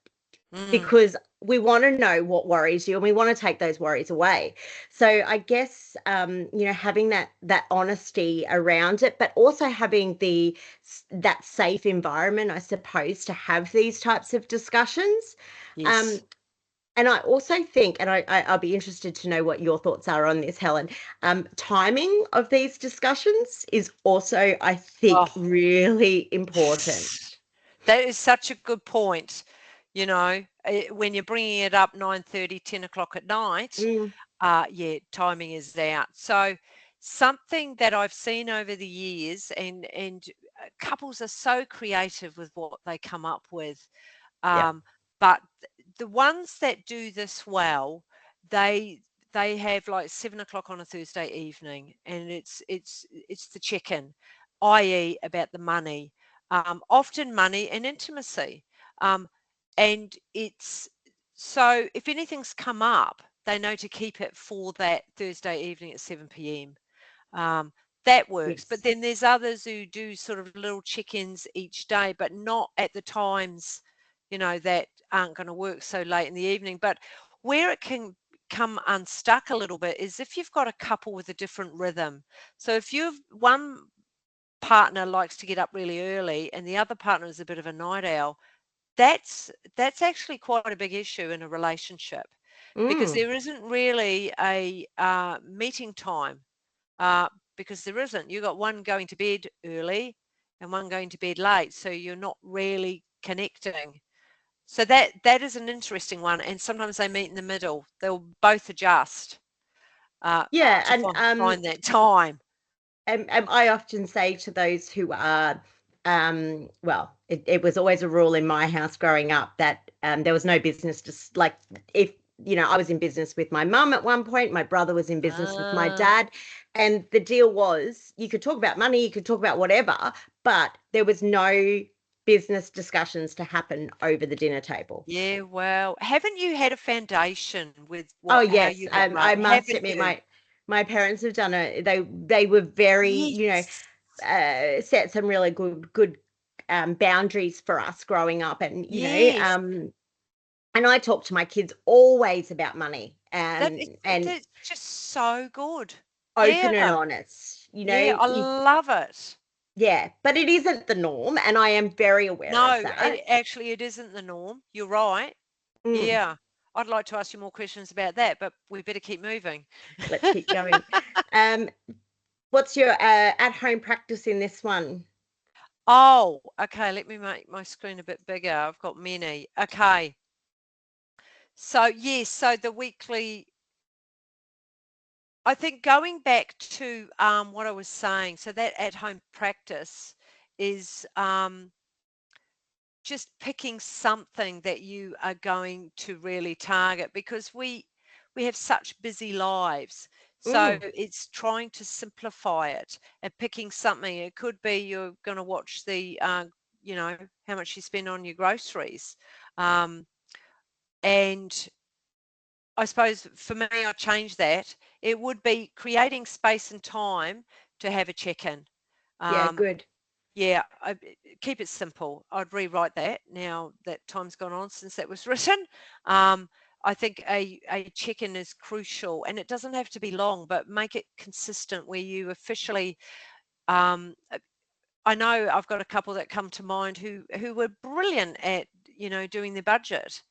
Mm. because we want to know what worries you and we want to take those worries away. So I guess having that honesty around it, but also having that safe environment, I suppose, to have these types of discussions. Um, Yes. and I also think, and I'll be interested to know what your thoughts are on this, Helen. Timing of these discussions is also, I think, Oh, really important. that is such a good point. When you're bringing it up 9:30, 10 o'clock at night, Mm, yeah, timing is out. So something that I've seen over the years, and couples are so creative with what they come up with. yeah. But the ones that do this well, they they have like 7 o'clock on a Thursday evening, and it's the check-in, i.e., about the money, often money and intimacy, um, and it's so if anything's come up, they know to keep it for that Thursday evening at 7 p.m. Um, that works. But Yes. then there's others who do sort of little check-ins each day, but not at the times, that aren't going to work so late in the evening. But where it can come unstuck a little bit is if you've got a couple with a different rhythm. So if you've one partner likes to get up really early and the other partner is a bit of a night owl, that's actually quite a big issue in a relationship, because Mm. there isn't really a meeting time. Uh, because there isn't. You've got one going to bed early and one going to bed late, so you're not really connecting. So that is an interesting one, and sometimes they meet in the middle. They'll both adjust Yeah, to find that time. and I often say to those who are, well, it was always a rule in my house growing up that there was no business to, like, if, I was in business with my mum at one point, my brother was in business with my Ah, dad, and the deal was you could talk about money, you could talk about whatever, but there was no business discussions to happen over the dinner table. yeah, well, haven't you had a foundation with Oh how yes, you have I raised, must haven't admit you? my parents have done it. They were very, Yes. set some really good boundaries for us growing up, and Yes. and I talk to my kids always about money, That is and that's just so good. open and Yeah. honest. Yeah, I If love it. yeah, but it isn't the norm, and I am very aware of No, that. it isn't the norm. You're right. Mm, Yeah. I'd like to ask you more questions about that, but we better keep moving. let's keep going. Um, what's your at-home practice in this one? Oh, okay. Let me make my screen a bit bigger. I've got many. Okay. So, yes, so the weekly, I think going back to what I was saying, so that at home practice is just picking something that you are going to really target, because we have such busy lives. So Mm, it's trying to simplify it and picking something. It could be you're going to watch the how much you spend on your groceries, um, and I suppose for me, I changed that. It would be creating space and time to have a check-in. yeah, Um, good. yeah, keep it simple. I'd rewrite that now that time's gone on since that was written. Um, I think a check-in is crucial, and it doesn't have to be long, but make it consistent where you officially. I know I've got a couple that come to mind who were brilliant at doing their budget,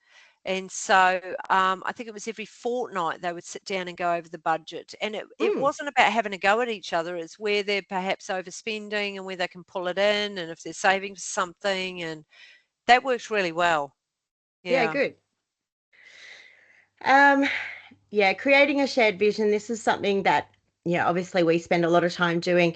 and so I think it was every fortnight they would sit down and go over the budget, and it Mm. wasn't about having a go at each other. It's where they're perhaps overspending and where they can pull it in, and if they're saving for something, and that works really well. Yeah, Yeah. good. Um, yeah, creating a shared vision. This is something that, obviously we spend a lot of time doing.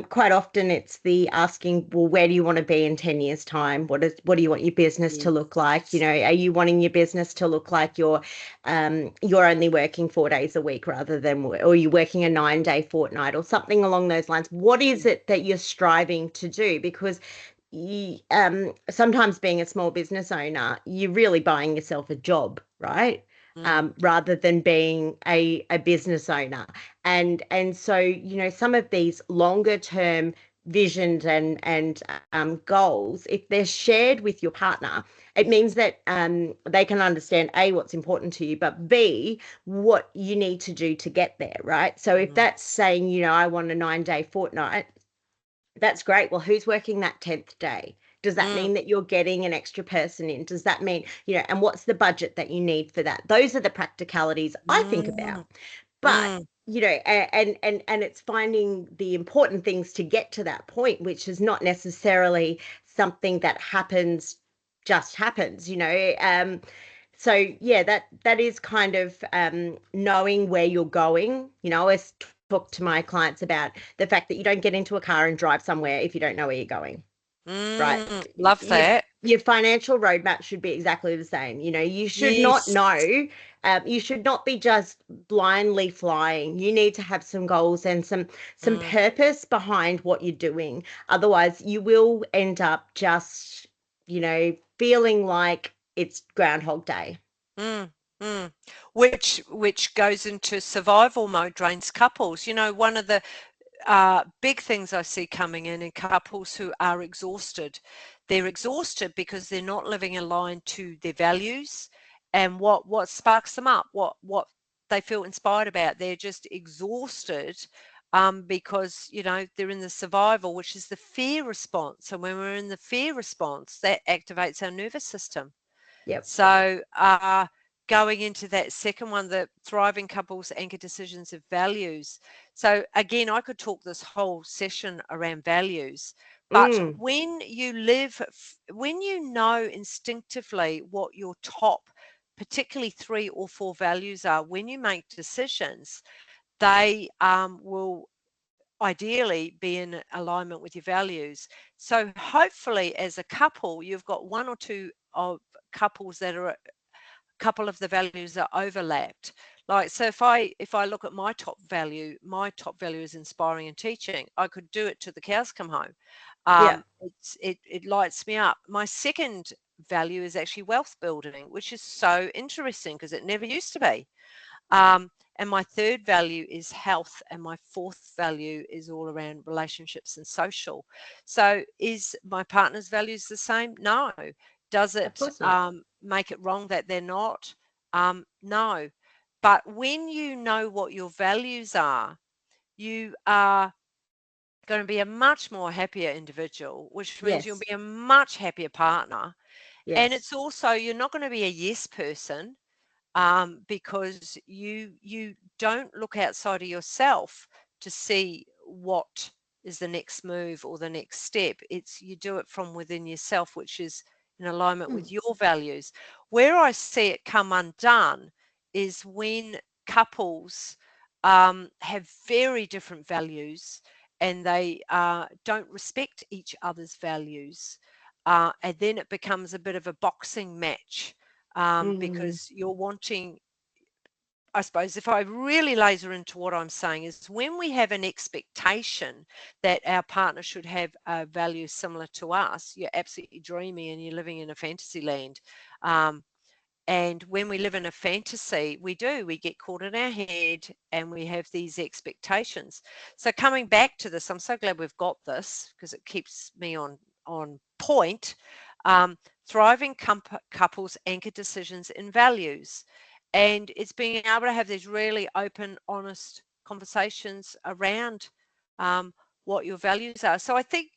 Quite often it's the asking, well, where do you want to be in 10 years' time? What do you want your business to look like? Yes. Are you wanting your business to look like you're only working 4 days a week rather than, or you're working a 9-day fortnight or something along those lines? What is it that you're striving to do? Because sometimes being a small business owner, you're really buying yourself a job, right? Mm, Rather than being a business owner. And so, some of these longer term visions and goals, if they're shared with your partner, it means that they can understand A, what's important to you, but B, what you need to do to get there, right? So if mm, that's saying, I want a 9-day fortnight, that's great. Well, who's working that 10th day? Does that mm, mean that you're getting an extra person in? Does that mean, and what's the budget that you need for that? Those are the practicalities I think about. mm, But, mm, and it's finding the important things to get to that point, which is not necessarily something that just happens, so yeah, that is kind of knowing where you're going. I always talk to my clients about the fact that you don't get into a car and drive somewhere if you don't know where you're going, right? love Your that. your financial roadmap should be exactly the same. You should not Yes. know. You should not be just blindly flying. You need to have some goals and some Mm, purpose behind what you're doing. Otherwise, you will end up just feeling like it's Groundhog Day. mm, mm. Which goes into survival mode, drains couples. One of the big things I see coming in couples who are exhausted. They're exhausted because they're not living aligned to their values and what sparks them up, what they feel inspired about. They're just exhausted because they're in the survival, which is the fear response. And when we're in the fear response, that activates our nervous system. Yep. So going into that second one, the thriving couples anchor decisions of values. So again, I could talk this whole session around values, but Mm. when you live, when you know instinctively what your top, particularly 3 or 4 values are, when you make decisions, they will ideally be in alignment with your values. So hopefully as a couple, you've got 1 or 2 of couples that are, a couple of the values are overlapped. Like, so if I look at my top value is inspiring and teaching. I could do it till the cows come home. Yeah. It lights me up. My second value is actually wealth building, which is so interesting because it never used to be. And my third value is health, and my fourth value is all around relationships and social. So, is my partner's values the same? No. Does Of it course not. make it wrong that they're not? No. But when you know what your values are, you are going to be a much more happier individual, which means you'll Yes. be a much happier partner. And Yes. it's also, you're not going to be a yes person, because you don't look outside of yourself to see what is the next move or the next step. It's, you do it from within yourself, which is in alignment Mm. with your values. Where I see it come undone is when couples have very different values, and they don't respect each other's values, and then it becomes a bit of a boxing match, Mm. because you're wanting, I suppose, if I really laser into what I'm saying, is when we have an expectation that our partner should have a value similar to us, you're absolutely dreaming and you're living in a fantasy land. And when we live in a fantasy, we get caught in our head and we have these expectations. So coming back to this, I'm so glad we've got this because it keeps me on point. Thriving couples anchor decisions in values. And it's being able to have these really open, honest conversations around what your values are. So I think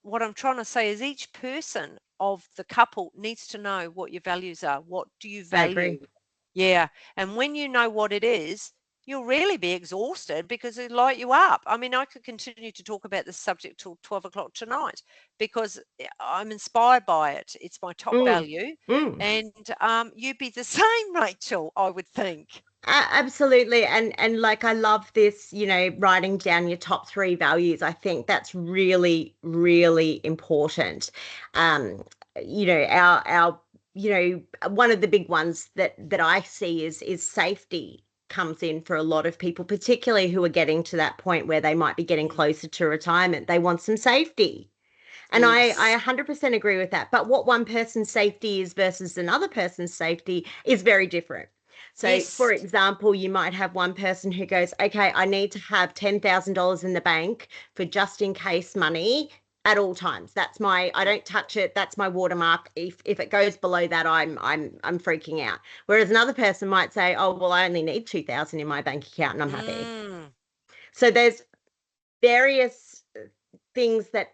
what I'm trying to say is each person of the couple needs to know what your values are. What do you I agree. value? Yeah. And when you know what it is, you'll really be exhausted because it'll light you up. I mean, I could continue to talk about this subject till 12 o'clock tonight because I'm inspired by it. It's my top Mm. value. Mm. And you'd be the same, Rachel, I would think. Absolutely. And like I love this, writing down your top three values. I think that's really, really important. Um, our one of the big ones that I see is safety comes in for a lot of people, particularly who are getting to that point where they might be getting Mm. closer to retirement. They want some safety. And I Yes. 100% agree with that. But what one person's safety is versus another person's safety is very different. So, for Yes. example, you might have one person who goes, okay, I need to have $10,000 in the bank for just in case money at all times. I don't touch it. That's my watermark. If it goes below that, I'm freaking out. Whereas another person might say, oh, well, I only need 2,000 in my bank account and I'm happy. Mm. So there's various things that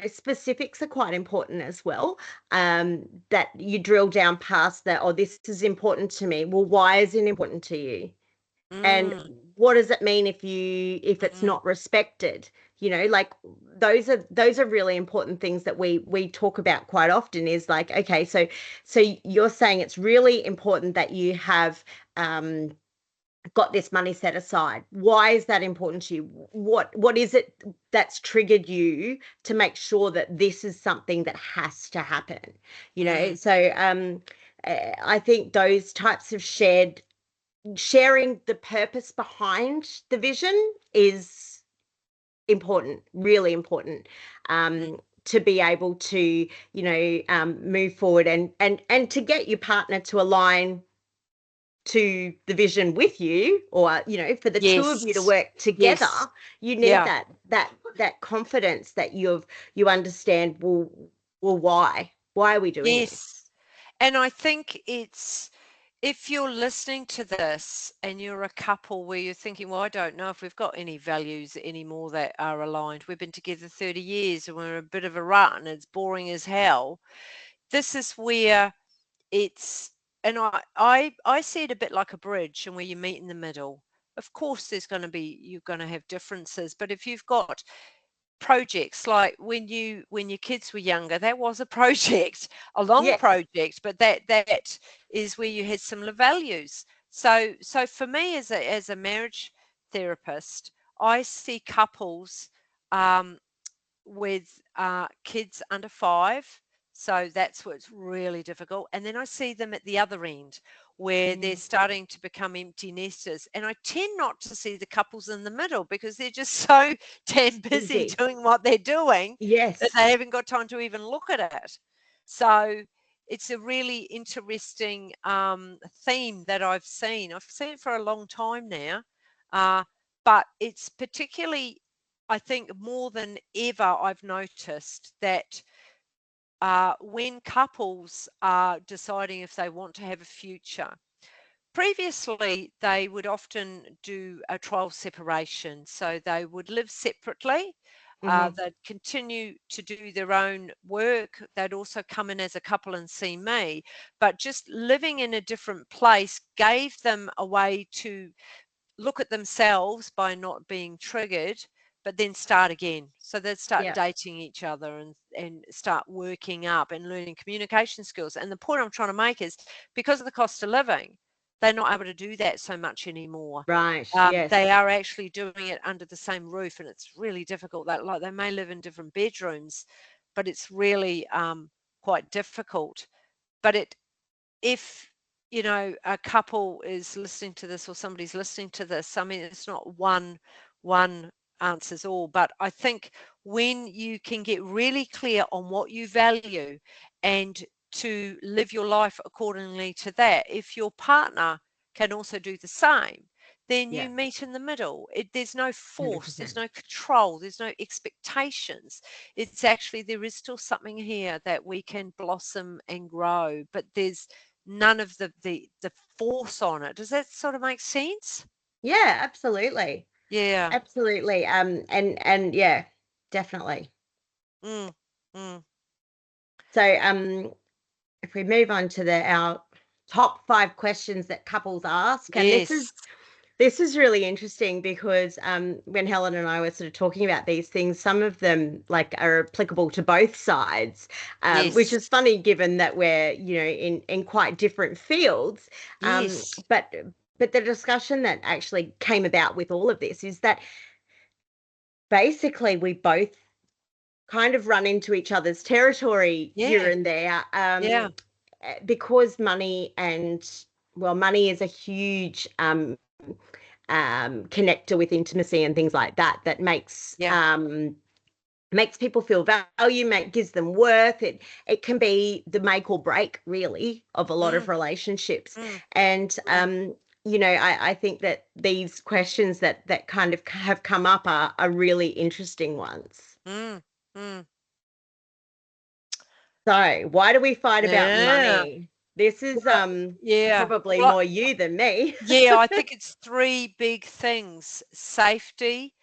specifics are quite important as well, that you drill down past that. Oh, this is important to me. Well, why is it important to you? And Mm. what does it mean if it's Mm. not respected? Like those are really important things that we talk about quite often. Is like, okay, so you're saying it's really important that you have got this money set aside. Why is that important to you? What is it that's triggered you to make sure that this is something that has to happen? Mm. So I think those types of sharing the purpose behind the vision is important, really important. Mm. To be able to move forward and to get your partner to align to the vision with you, or for the two of you to Yes. work together. Yes. You need Yeah. that confidence that you understand. Well, why are we doing this? Yes. And I think it's, if you're listening to this and you're a couple where you're thinking, well, I don't know if we've got any values anymore that are aligned. We've been together 30 years and we're a bit of a rut and it's boring as hell. This is where it's I see it a bit like a bridge, and where you meet in the middle. Of course, you're going to have differences, but if you've got projects like when your kids were younger, that was a project, a long Yes. project, but that is where you had similar values. So for me, as a marriage therapist, I see couples um, with kids under 5. So that's what's really difficult. And then I see them at the other end where they're Mm, starting to become empty nesters. And I tend not to see the couples in the middle because they're just so damn busy busy. doing what they're doing that Yes. they haven't got time to even look at it. So it's a really interesting theme that I've seen. I've seen it for a long time now, uh, but it's particularly, I think, more than ever, I've noticed that when couples are deciding if they want to have a future, previously they would often do a trial separation. So they would live separately. Hmm. They'd continue to do their own work. They'd also come in as a couple and see me. But just living in a different place gave them a way to look at themselves by not being triggered, but then start again. So they'd start Yeah. dating each other and start working up and learning communication skills. And the point I'm trying to make is because of the cost of living, they're not able to do that so much anymore. Right. Yes. They are actually doing it under the same roof, and it's really difficult. That like they may live in different bedrooms, but it's really quite difficult. But if a couple is listening to this or somebody's listening to this, I mean, it's not one answers all, but I think when you can get really clear on what you value and to live your life accordingly to that, if your partner can also do the same, then Yeah. you meet in the middle. There's no force, there's 100%. no control, there's no expectations. It's actually, there is still something here that we can blossom and grow, but there's none of the force on it. Does that sort of make sense? Yeah, absolutely. Yeah. Absolutely. And yeah, definitely. Mm, mm. So if we move on to our top 5 questions that couples ask, and this Yes. is this is really interesting because when Helen and I were sort of talking about these things, some of them like are applicable to both sides, which Yes. is funny given that we're in quite different fields. Yes. But the discussion that actually came about with all of this is that basically we both kind of run into each other's territory here Yeah. and there, Yeah. because money is a huge connector with intimacy and things like that, that Yeah. makes people feel value, gives them worth. It can be the make or break, really, of a lot of Mm, relationships. mm, And mm, I think that these questions that kind of have come up are really interesting ones. mm, mm. So, why do we fight about Yeah. money? This is Well, yeah. probably Well, more you than me. yeah, I think it's three big things: safety,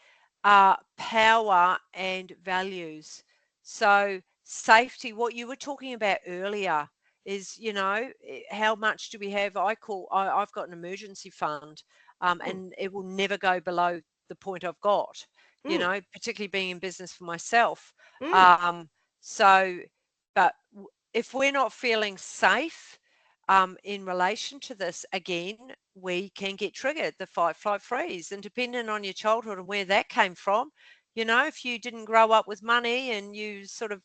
power, and values. So safety, what you were talking about earlier is, how much do we have? I've got an emergency fund, Mm, and it will never go below the point I've got, mm, particularly being in business for myself. mm. Um, so, but if we're not feeling safe, in relation to this, again, we can get triggered, the fight, flight, freeze. And depending on your childhood and where that came from, if you didn't grow up with money and you sort of,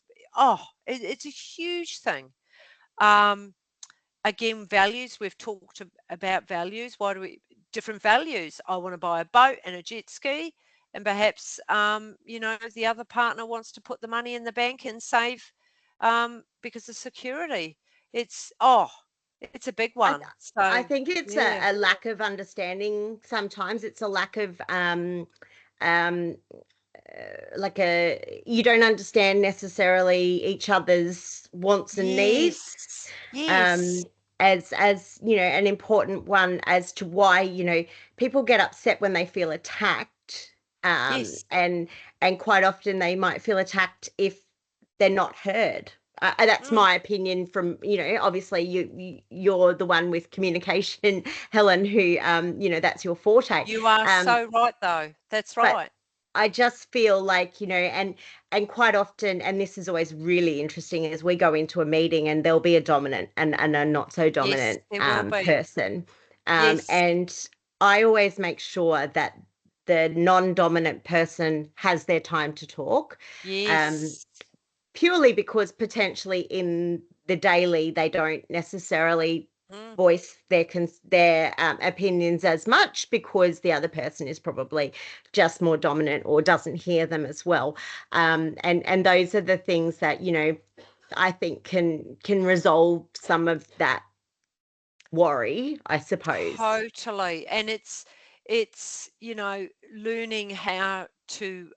it's a huge thing. Um, Again, values, we've talked about values. Why do we, different values? I want to buy a boat and a jet ski. And perhaps, the other partner wants to put the money in the bank and save because of security. It's a big I one. I So, think it's yeah. a lack of understanding. Sometimes it's a lack of um, like you don't understand necessarily each other's wants and needs, Yes. Yes. um, as an important one as to why people get upset when they feel attacked, Yes. and quite often they might feel attacked if they're not heard. That's Mm. my opinion from, obviously you're the one with communication, Helen, who, that's your forte. You are Um, so right, though. That's but right. I just feel like, and quite often, and this is always really interesting, as we go into a meeting and there'll be a dominant and a not so Yes, dominant there will be. person. Yes, And I always make sure that the non-dominant person has their time to talk. Um, yes. Purely because potentially in the daily they don't necessarily Mm, voice their opinions as much, because the other person is probably just more dominant or doesn't hear them as well. And those are the things that, I think can resolve some of that worry, I suppose. totally. And it's, learning how to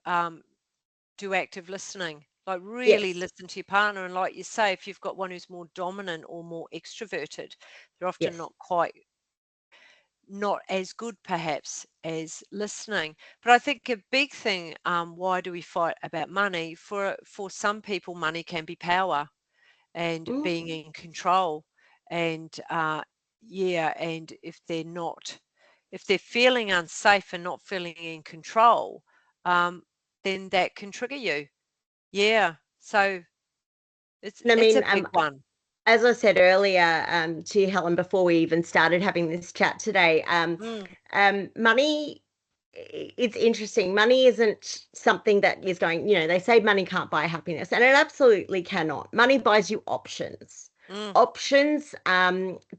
do active listening. Like really Yes. listen to your partner. And like you say, if you've got one who's more dominant or more extroverted, they're often Yes. not as good perhaps as listening. But I think a big thing, why do we fight about money? For some people, money can be power and being Mm. in control. And yeah, and if they're feeling unsafe and not feeling in control, um, then that can trigger you. Yeah. So it's And I it's a mean, big one. as I said earlier, to you, Helen, before we even started having this chat today, Mm, money, it's interesting. Money isn't something that is going, they say money can't buy happiness, and it absolutely cannot. Money buys you options. mm, Options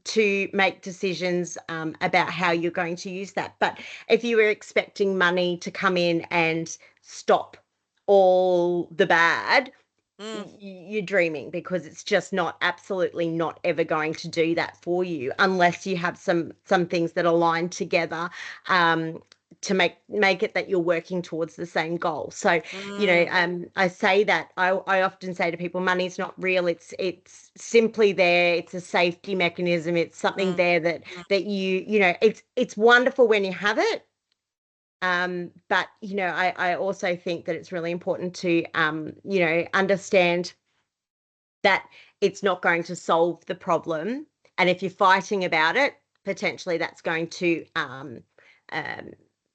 to make decisions about how you're going to use that. But if you were expecting money to come in and stop all the bad, mm, you're dreaming, because it's just not, absolutely not ever going to do that for you, unless you have some things that align together, um, to make it that you're working towards the same goal. So, mm, I say that I often say to people, money's not real. It's simply there. It's a safety mechanism. It's something mm, there that mm. it's wonderful when you have it. But I also think that it's really important to understand that it's not going to solve the problem. And if you're fighting about it, potentially that's going to um,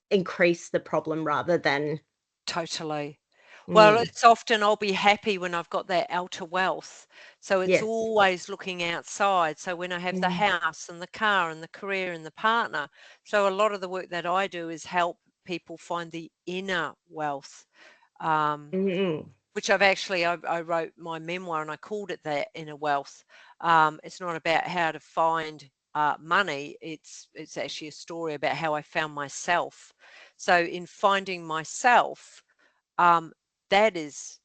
increase the problem rather than. Totally. Well, Mm, it's often I'll be happy when I've got that outer wealth. So it's yes. always looking outside. So when I have the Mm, house and the car and the career and the partner. So a lot of the work that I do is help people find the inner wealth. Um, mm, which I wrote my memoir and I called it that, Inner Wealth. It's not about how to find money. It's actually a story about how I found myself. So in finding myself, um, that is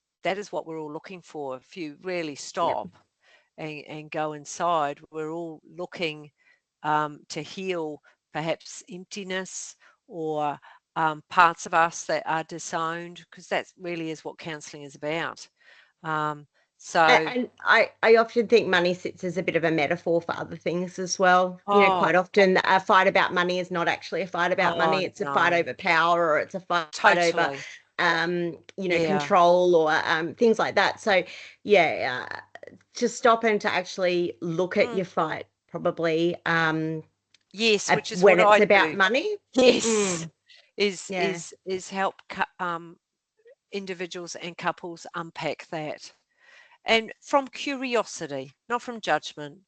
what we're all looking for. If you really yeah. stop and go inside, we're all looking to heal perhaps emptiness or parts of us that are disowned, because that really is what counselling is about. Um, so, And I often think money sits as a bit of a metaphor for other things as well. oh, Quite often a fight about money is not actually a fight about oh money. It's a fight no, over power, or it's a fight over, totally. Yeah. control, or things like that. So, yeah, to stop and to actually look at Mm, your fight, probably, yes, which is when what it's I about do. money. Yes, Mm, is yeah, is is help individuals and couples unpack that. And from curiosity, not from judgment.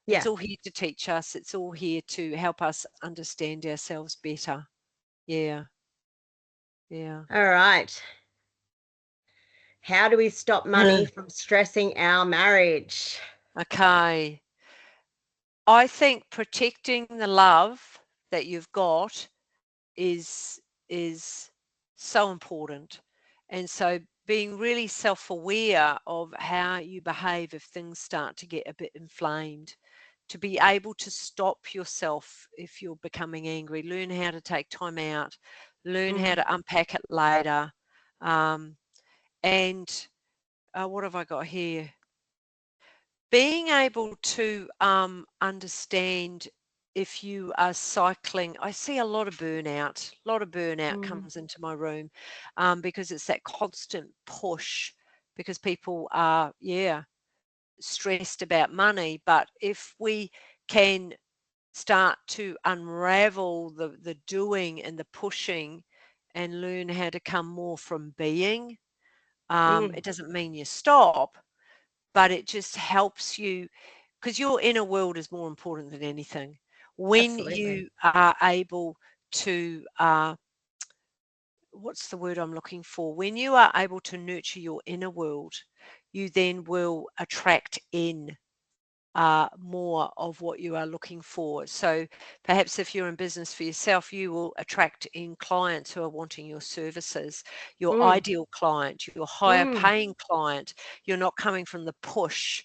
It's yeah. all here to teach us. It's all here to help us understand ourselves better. Yeah, yeah. All right. How do we stop money from stressing our marriage? Okay. I think protecting the love that you've got is is so important. And so being really self-aware of how you behave if things start to get a bit inflamed, to be able to stop yourself if you're becoming angry, learn how to take time out, learn how Mm, to unpack it later. Um, and what have I got here? Being able to understand if you are cycling. I see a lot of burnout. A lot of burnout mm, comes into my room because it's that constant push, because people are, yeah, stressed about money. But if we can start to unravel the doing and the pushing and learn how to come more from being, Mm, it doesn't mean you stop, but it just helps you, because your inner world is more important than anything. When absolutely. you are able to, what's the word I'm looking for? When you are able to nurture your inner world, you then will attract in more of what you are looking for. So perhaps if you're in business for yourself, you will attract in clients who are wanting your services, your Mm, ideal client, your higher mm. paying client. You're not coming from the push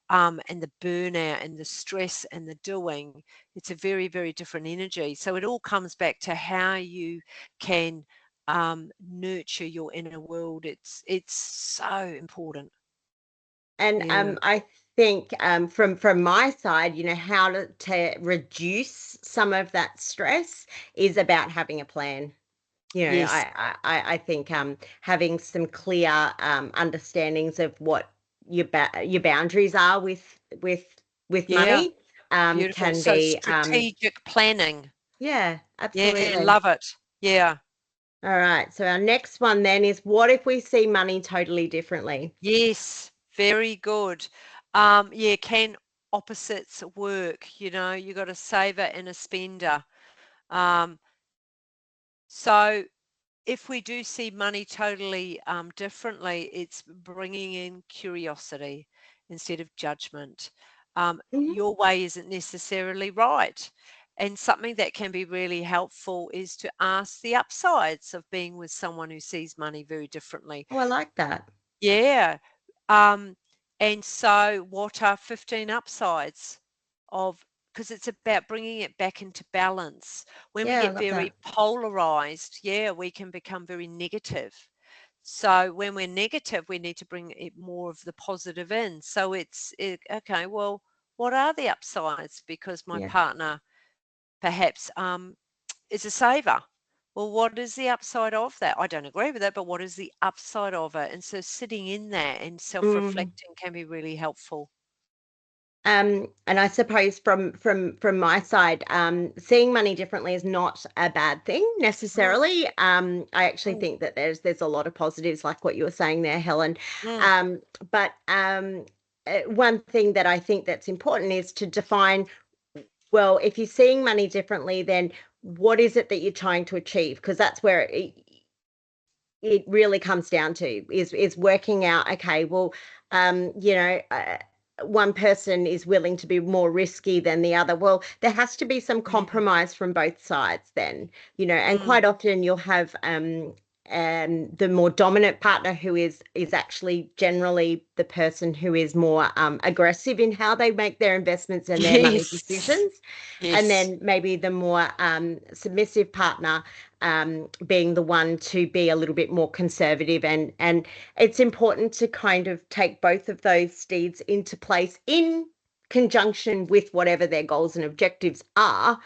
and the burnout and the stress and the doing. It's a very, very different energy. So it all comes back to how you can nurture your inner world. It's so important. And Yeah. I think from my side, how to reduce some of that stress is about having a plan. Yes. I think having some clear understandings of what your boundaries are with Yeah. money Beautiful. can So be strategic planning. yeah, Yeah, absolutely. love it. Yeah. All right. So our next one then is, what if we see money totally differently? Yes. Very good. Yeah, can opposites work? You got a saver and a spender. Um, so if we do see money totally differently, it's bringing in curiosity instead of judgment. Mhm. Your way isn't necessarily right. And something that can be really helpful is to ask the upsides of being with someone who sees money very differently. Oh, I like that. Yeah. Um, and so, what are 15 upsides of? Because it's about bringing it back into balance. When we Yeah, I get love very that. polarized, yeah, we can become very negative. So when we're negative, we need to bring it more of the positive in. So okay, well, what are the upsides? Because my Yeah. partner perhaps is a saver. Well, what is the upside of that? I don't agree with it, but what is the upside of it? And so sitting in that and Mm. self-reflecting can be really helpful. And I suppose from my side, seeing money differently is not a bad thing Mm, necessarily. I actually mm, think that there's a lot of positives, like what you were saying there, Helen. mm, But one thing that I think that's important is to define, well, if you're seeing money differently, then what is it that you're trying to achieve? Because that's where it really comes down to is working out, okay, well, one person is willing to be more risky than the other. Well, there has to be some mm, compromise from both sides then, and mm. quite often you'll have the more dominant partner who is actually generally the person who is more aggressive in how they make their investments and their money Yes. decisions, and Yes. then maybe the more submissive partner being the one to be a little bit more conservative, and it's important to kind of take both of those steeds into place in conjunction with whatever their goals and objectives are,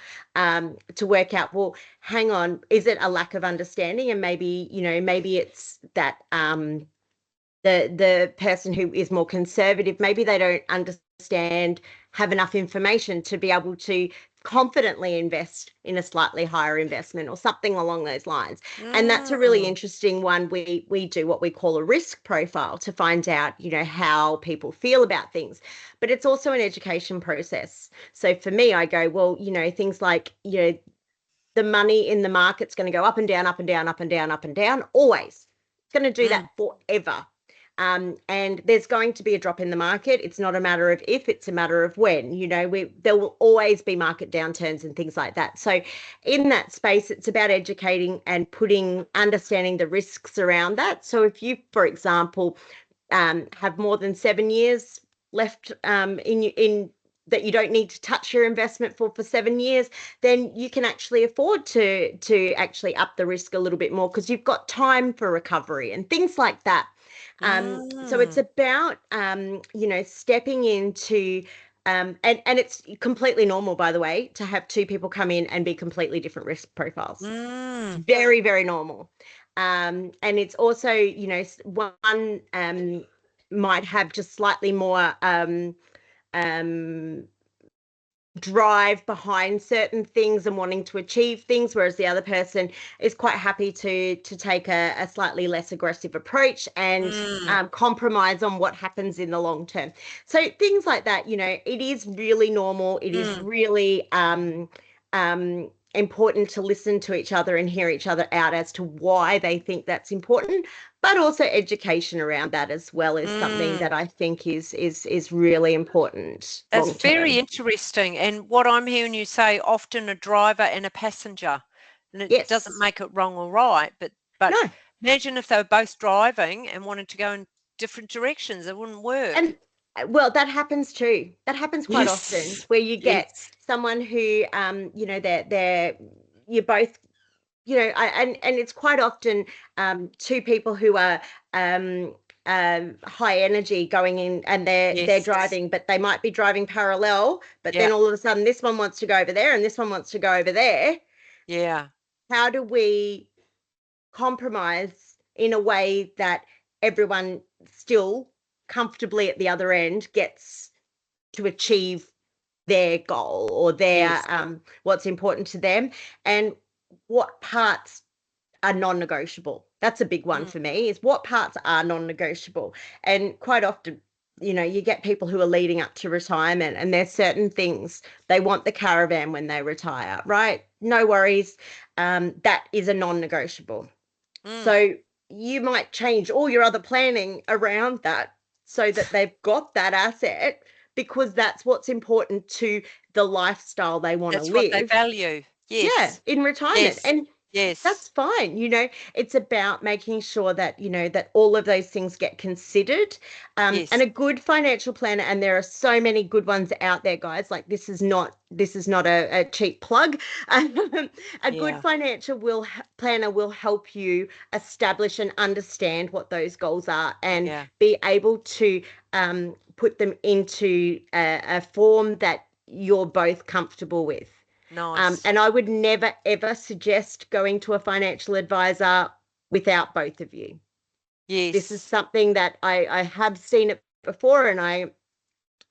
to work out, well, hang on, is it a lack of understanding? And maybe it's that the person who is more conservative, maybe they don't understand, have enough information to be able to confidently invest in a slightly higher investment or something along those lines. And that's a really Mm, interesting one. We do what we call a risk profile to find out, how people feel about things. But it's also an education process. So for me, I go, well, things like, the money in the market's going to go up and down, up and down, up and down, up and down, always. It's going to do mm, that forever. And there's going to be a drop in the market. It's not a matter of if, it's a matter of when. There will always be market downturns and things like that. So in that space, it's about educating and understanding the risks around that. So if you, for example, have more than 7 years left in that you don't need to touch your investment for 7 years, then you can actually afford to actually up the risk a little bit more because you've got time for recovery and things like that. So it's mm, about stepping into and it's completely normal, by the way, to have two people come in and be completely different risk profiles. mm, Very, very normal. And it's also, one might have just slightly more um, drive behind certain things and wanting to achieve things, whereas the other person is quite happy to take a slightly less aggressive approach and Mm, compromise on what happens in the long term. So things like that, it is really normal. It is mm. really important to listen to each other and hear each other out as to why they think that's important, but also education around that as well is something Mm. that I think is really important That's long very term. interesting. And what I'm hearing you say, often a driver and a passenger, and it doesn't Yes. make it wrong or right, but No. imagine if they were both driving and wanted to go in different directions, it wouldn't work. And well, that happens too. That happens quite often Yes. where you get Yes. someone who they're you're both, and it's quite often two people who are high energy going in and they're Yes. driving, but they might be driving parallel, but Yeah. then all of a sudden this one wants to go over there and this one wants to go over there. Yeah. How do we compromise in a way that everyone still comfortably at the other end gets to achieve their goal or their Yes. what's important to them, and what parts are non-negotiable? That's a big one Mm. for me, is what parts are non-negotiable. And quite often, you get people who are leading up to retirement and there's certain things they want: the caravan when they retire, right? No worries. That is a non-negotiable. Mm. So you might change all your other planning around that so that they've got that asset, because that's what's important to the lifestyle they want to That's what they live. value. Yeah, Yes. in retirement. Yes. And Yes. that's fine. It's about making sure that, that all of those things get considered. And Yes. a good financial planner, and there are so many good ones out there, guys. Like, this is not a cheap plug. A good Yeah. financial planner will help you establish and understand what those goals are and Yeah. be able to put them into a form that you're both comfortable with. Nice. And I would never, ever suggest going to a financial advisor without both of you. This is Yes. something that I have seen it before, and I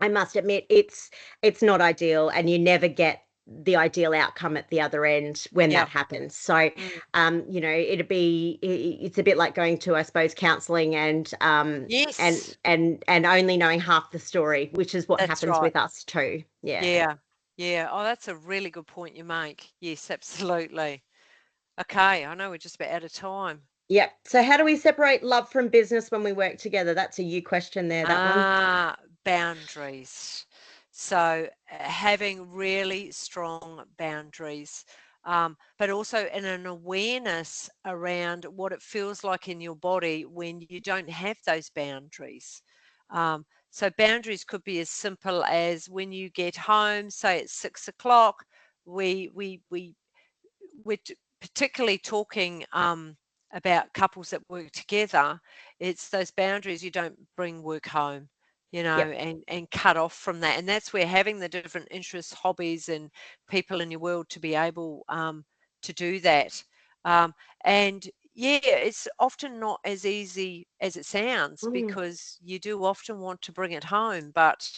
must admit it's not ideal, and you never get the ideal outcome at the other end when Yeah. that happens. So, Mm. it's a bit like going to, I suppose, counselling Yes. and only knowing half the story, which is what That's happens right. with us too. Yeah. Yeah. Yeah. Oh, that's a really good point you make. Yes, absolutely. Okay. I know we're just about out of time. Yep. So how do we separate love from business when we work together? That's a you question there, that one. Ah, boundaries. So having really strong boundaries, but also an awareness around what it feels like in your body when you don't have those boundaries. So boundaries could be as simple as when you get home, say it's 6 o'clock, we particularly talking about couples that work together. It's those boundaries. You don't bring work home, Yep. and cut off from that. And that's where having the different interests, hobbies, and people in your world to be able to do that. Um, and yeah, it's often not as easy as it sounds, Mm, because you do often want to bring it home. But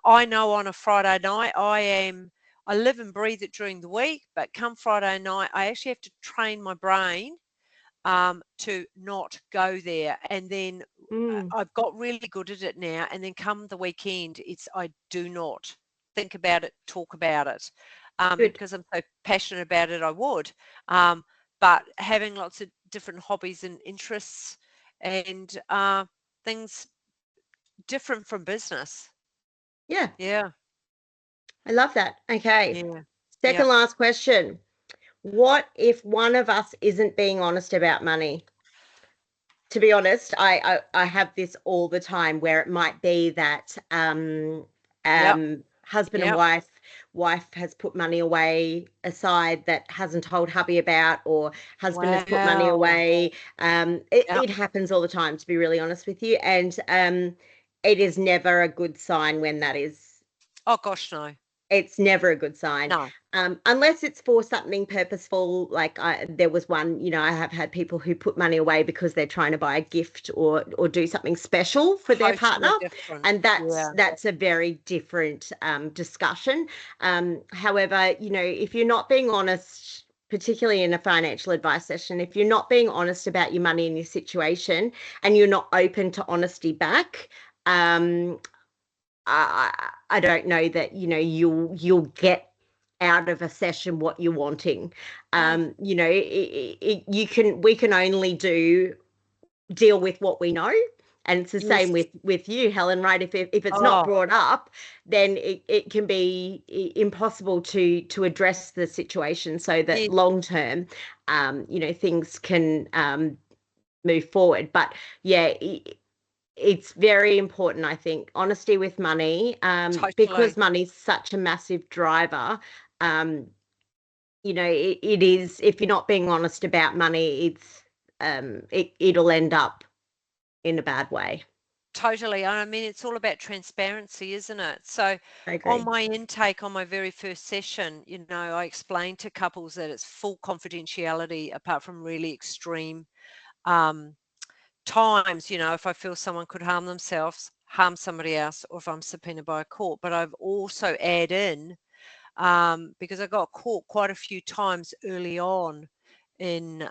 I know on a Friday night I live and breathe it during the week, but come Friday night, I actually have to train my brain to not go there. And then mm, I've got really good at it now. And then come the weekend, I do not think about it, talk about it, good. because I'm so passionate about it. I would, um, but having lots of different hobbies and interests and things different from business. Yeah, Yeah, I love that. Okay. yeah, yeah, Second last question. What if one of us isn't being honest about money? To be honest, I have this all the time where it might be that yep, husband and yep. wife has put money away aside that hasn't told hubby about, or husband has put money Wow. away. It, Yep. it happens all the time, to be really honest with you, and it is never a good sign when that is. Oh gosh, no. It's never a good sign. No. Unless it's for something purposeful. Like there was one, I have had people who put money away because they're trying to buy a gift or do something special for their partner, Totally different. and that's Yeah. that's a very different discussion. However, if you're not being honest, particularly in a financial advice session, if you're not being honest about your money and your situation, and you're not open to honesty back, um, I don't know that you'll get out of a session what you're wanting. Mm. We can only deal with what we know, and it's the Yes. same with you, Helen, right? If it's not Oh, brought up, then it can be impossible to address the situation so that yeah, long term, things can move forward. But yeah, it's very important, I think, honesty with money, because totally. money's such a massive driver. um it is, if you're not being honest about money, it'll end up in a bad way. Totally. I mean, it's all about transparency, isn't it? So, I on agree. my intake, on my very first session, I explained to couples that it's full confidentiality apart from really extreme um, times, if I feel someone could harm themselves, harm somebody else, or if I'm subpoenaed by a court. But I've also add in, because I got caught quite a few times early on in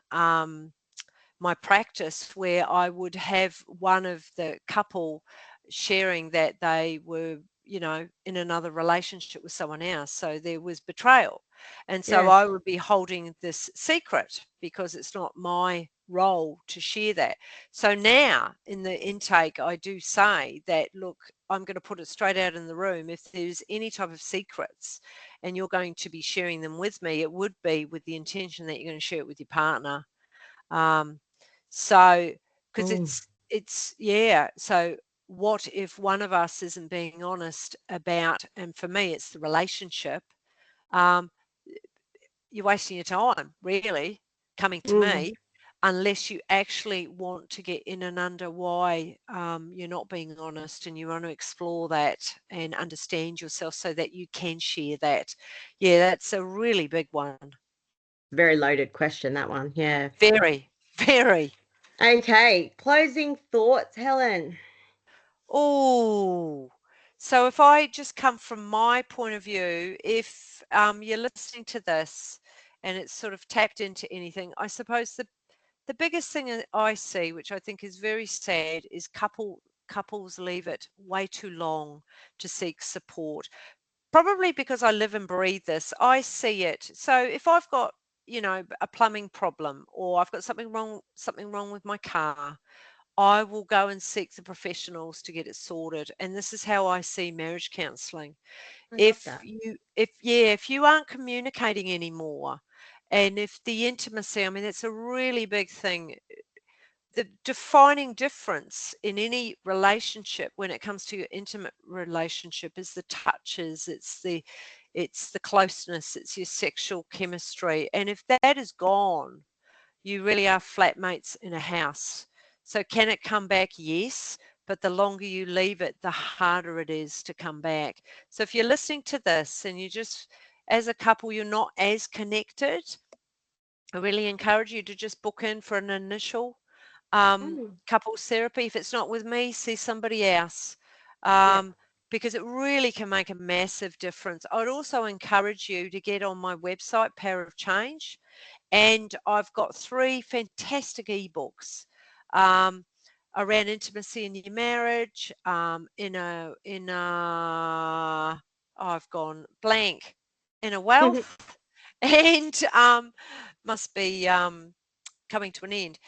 my practice, where I would have one of the couple sharing that they were, in another relationship with someone else. So there was betrayal. And so Yeah. I would be holding this secret because it's not my role to share that. So now in the intake, I do say that, look, I'm going to put it straight out in the room. If there's any type of secrets and you're going to be sharing them with me, it would be with the intention that you're going to share it with your partner. Um, so, because Mm. yeah. So, what if one of us isn't being honest about, and for me, it's the relationship, um, you're wasting your time, really, coming to Mm. me, unless you actually want to get in and under why you're not being honest, and you want to explore that and understand yourself so that you can share that. Yeah, that's a really big one. Very loaded question, that one. Yeah. Very, very. Okay, closing thoughts, Helen. Oh, so if I just come from my point of view, if you're listening to this and it's sort of tapped into anything, I suppose the biggest thing that I see, which I think is very sad, is couples leave it way too long to seek support. Probably because I live and breathe this. I see it. So if I've got, a plumbing problem, or I've got something wrong with my car, I will go and seek the professionals to get it sorted. And this is how I see marriage counseling. I love If that. you if yeah, if you aren't communicating anymore, and if the intimacy, I mean, it's a really big thing. The defining difference in any relationship when it comes to your intimate relationship is the touches, it's the closeness, it's your sexual chemistry. And if that is gone, you really are flatmates in a house. So can it come back? Yes. But the longer you leave it, the harder it is to come back. So if you're listening to this and you just, as a couple, you're not as connected, I really encourage you to just book in for an initial Mm. couples therapy. If it's not with me, see somebody else. Yeah. Um, because it really can make a massive difference. I'd also encourage you to get on my website, Power of Change, and I've got 3 fantastic ebooks um, around intimacy in your marriage, oh, I've gone blank, in a wealth, and must be coming to an end,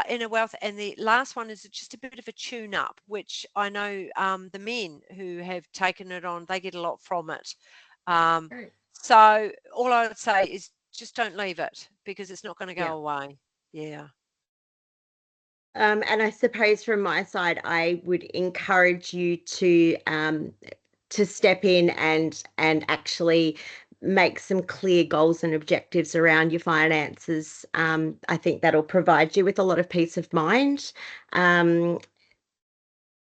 inner wealth. And the last one is just a bit of a tune up, which I know the men who have taken it on, they get a lot from it. Um, Great. so all I would say is just don't leave it, because it's not going to Yeah. go away. Yeah. And I suppose from my side, I would encourage you to step in and actually make some clear goals and objectives around your finances. I think that'll provide you with a lot of peace of mind. Um,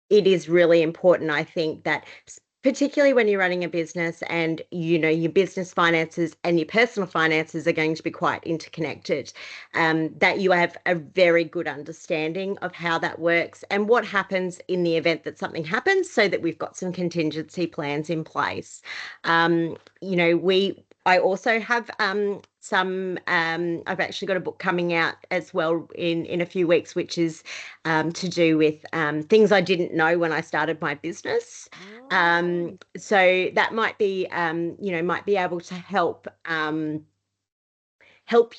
it is really important, I think, that particularly when you're running a business and your business finances and your personal finances are going to be quite interconnected, that you have a very good understanding of how that works and what happens in the event that something happens, so that we've got some contingency plans in place. I also have I've actually got a book coming out as well in a few weeks, which is to do with things I didn't know when I started my business. So that might be, might be able to help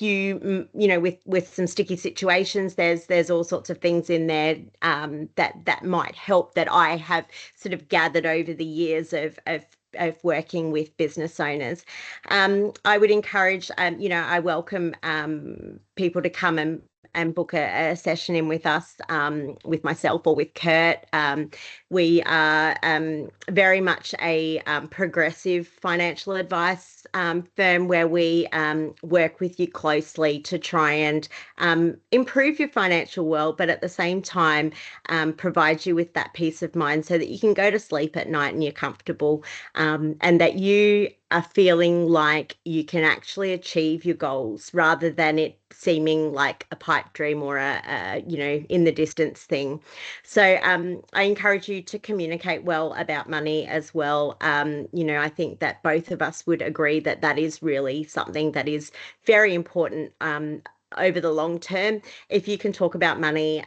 you, with some sticky situations. There's all sorts of things in there that might help, that I have sort of gathered over the years of working with business owners. I would encourage, I welcome people to come and book a session in with us, with myself or with Kurt. We are very much a progressive financial advice firm, where we work with you closely to try and improve your financial world, but at the same time provide you with that peace of mind so that you can go to sleep at night and you're comfortable, and that you are feeling like you can actually achieve your goals, rather than it seeming like a pipe dream or a in the distance thing. So I encourage you to communicate well about money as well. I think that both of us would agree that that is really something that is very important over the long term. If you can talk about money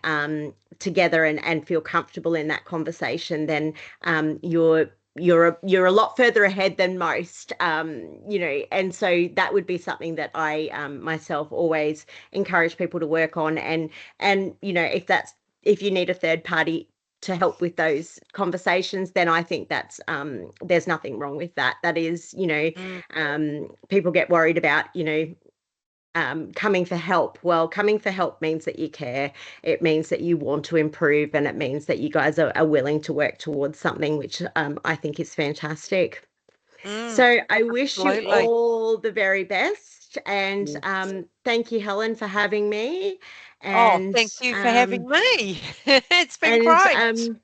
together and feel comfortable in that conversation, then you're a lot further ahead than most, and so that would be something that I myself always encourage people to work on. And if you need a third party to help with those conversations, then I think that's there's nothing wrong with that. That is, people get worried about, coming for help. Well, coming for help means that you care. It means that you want to improve, and it means that you guys are willing to work towards something, which I think is fantastic. So I wish you Absolutely. all the very best, and Yes. thank you, Helen, for having me. Oh, And thank you for having me. It's been and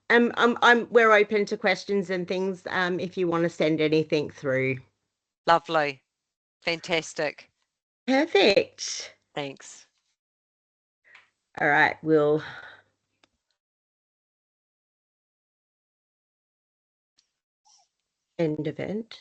great. we're open to questions and things, if you want to send anything through. Lovely. Fantastic. Perfect. Thanks. All right, we'll end event.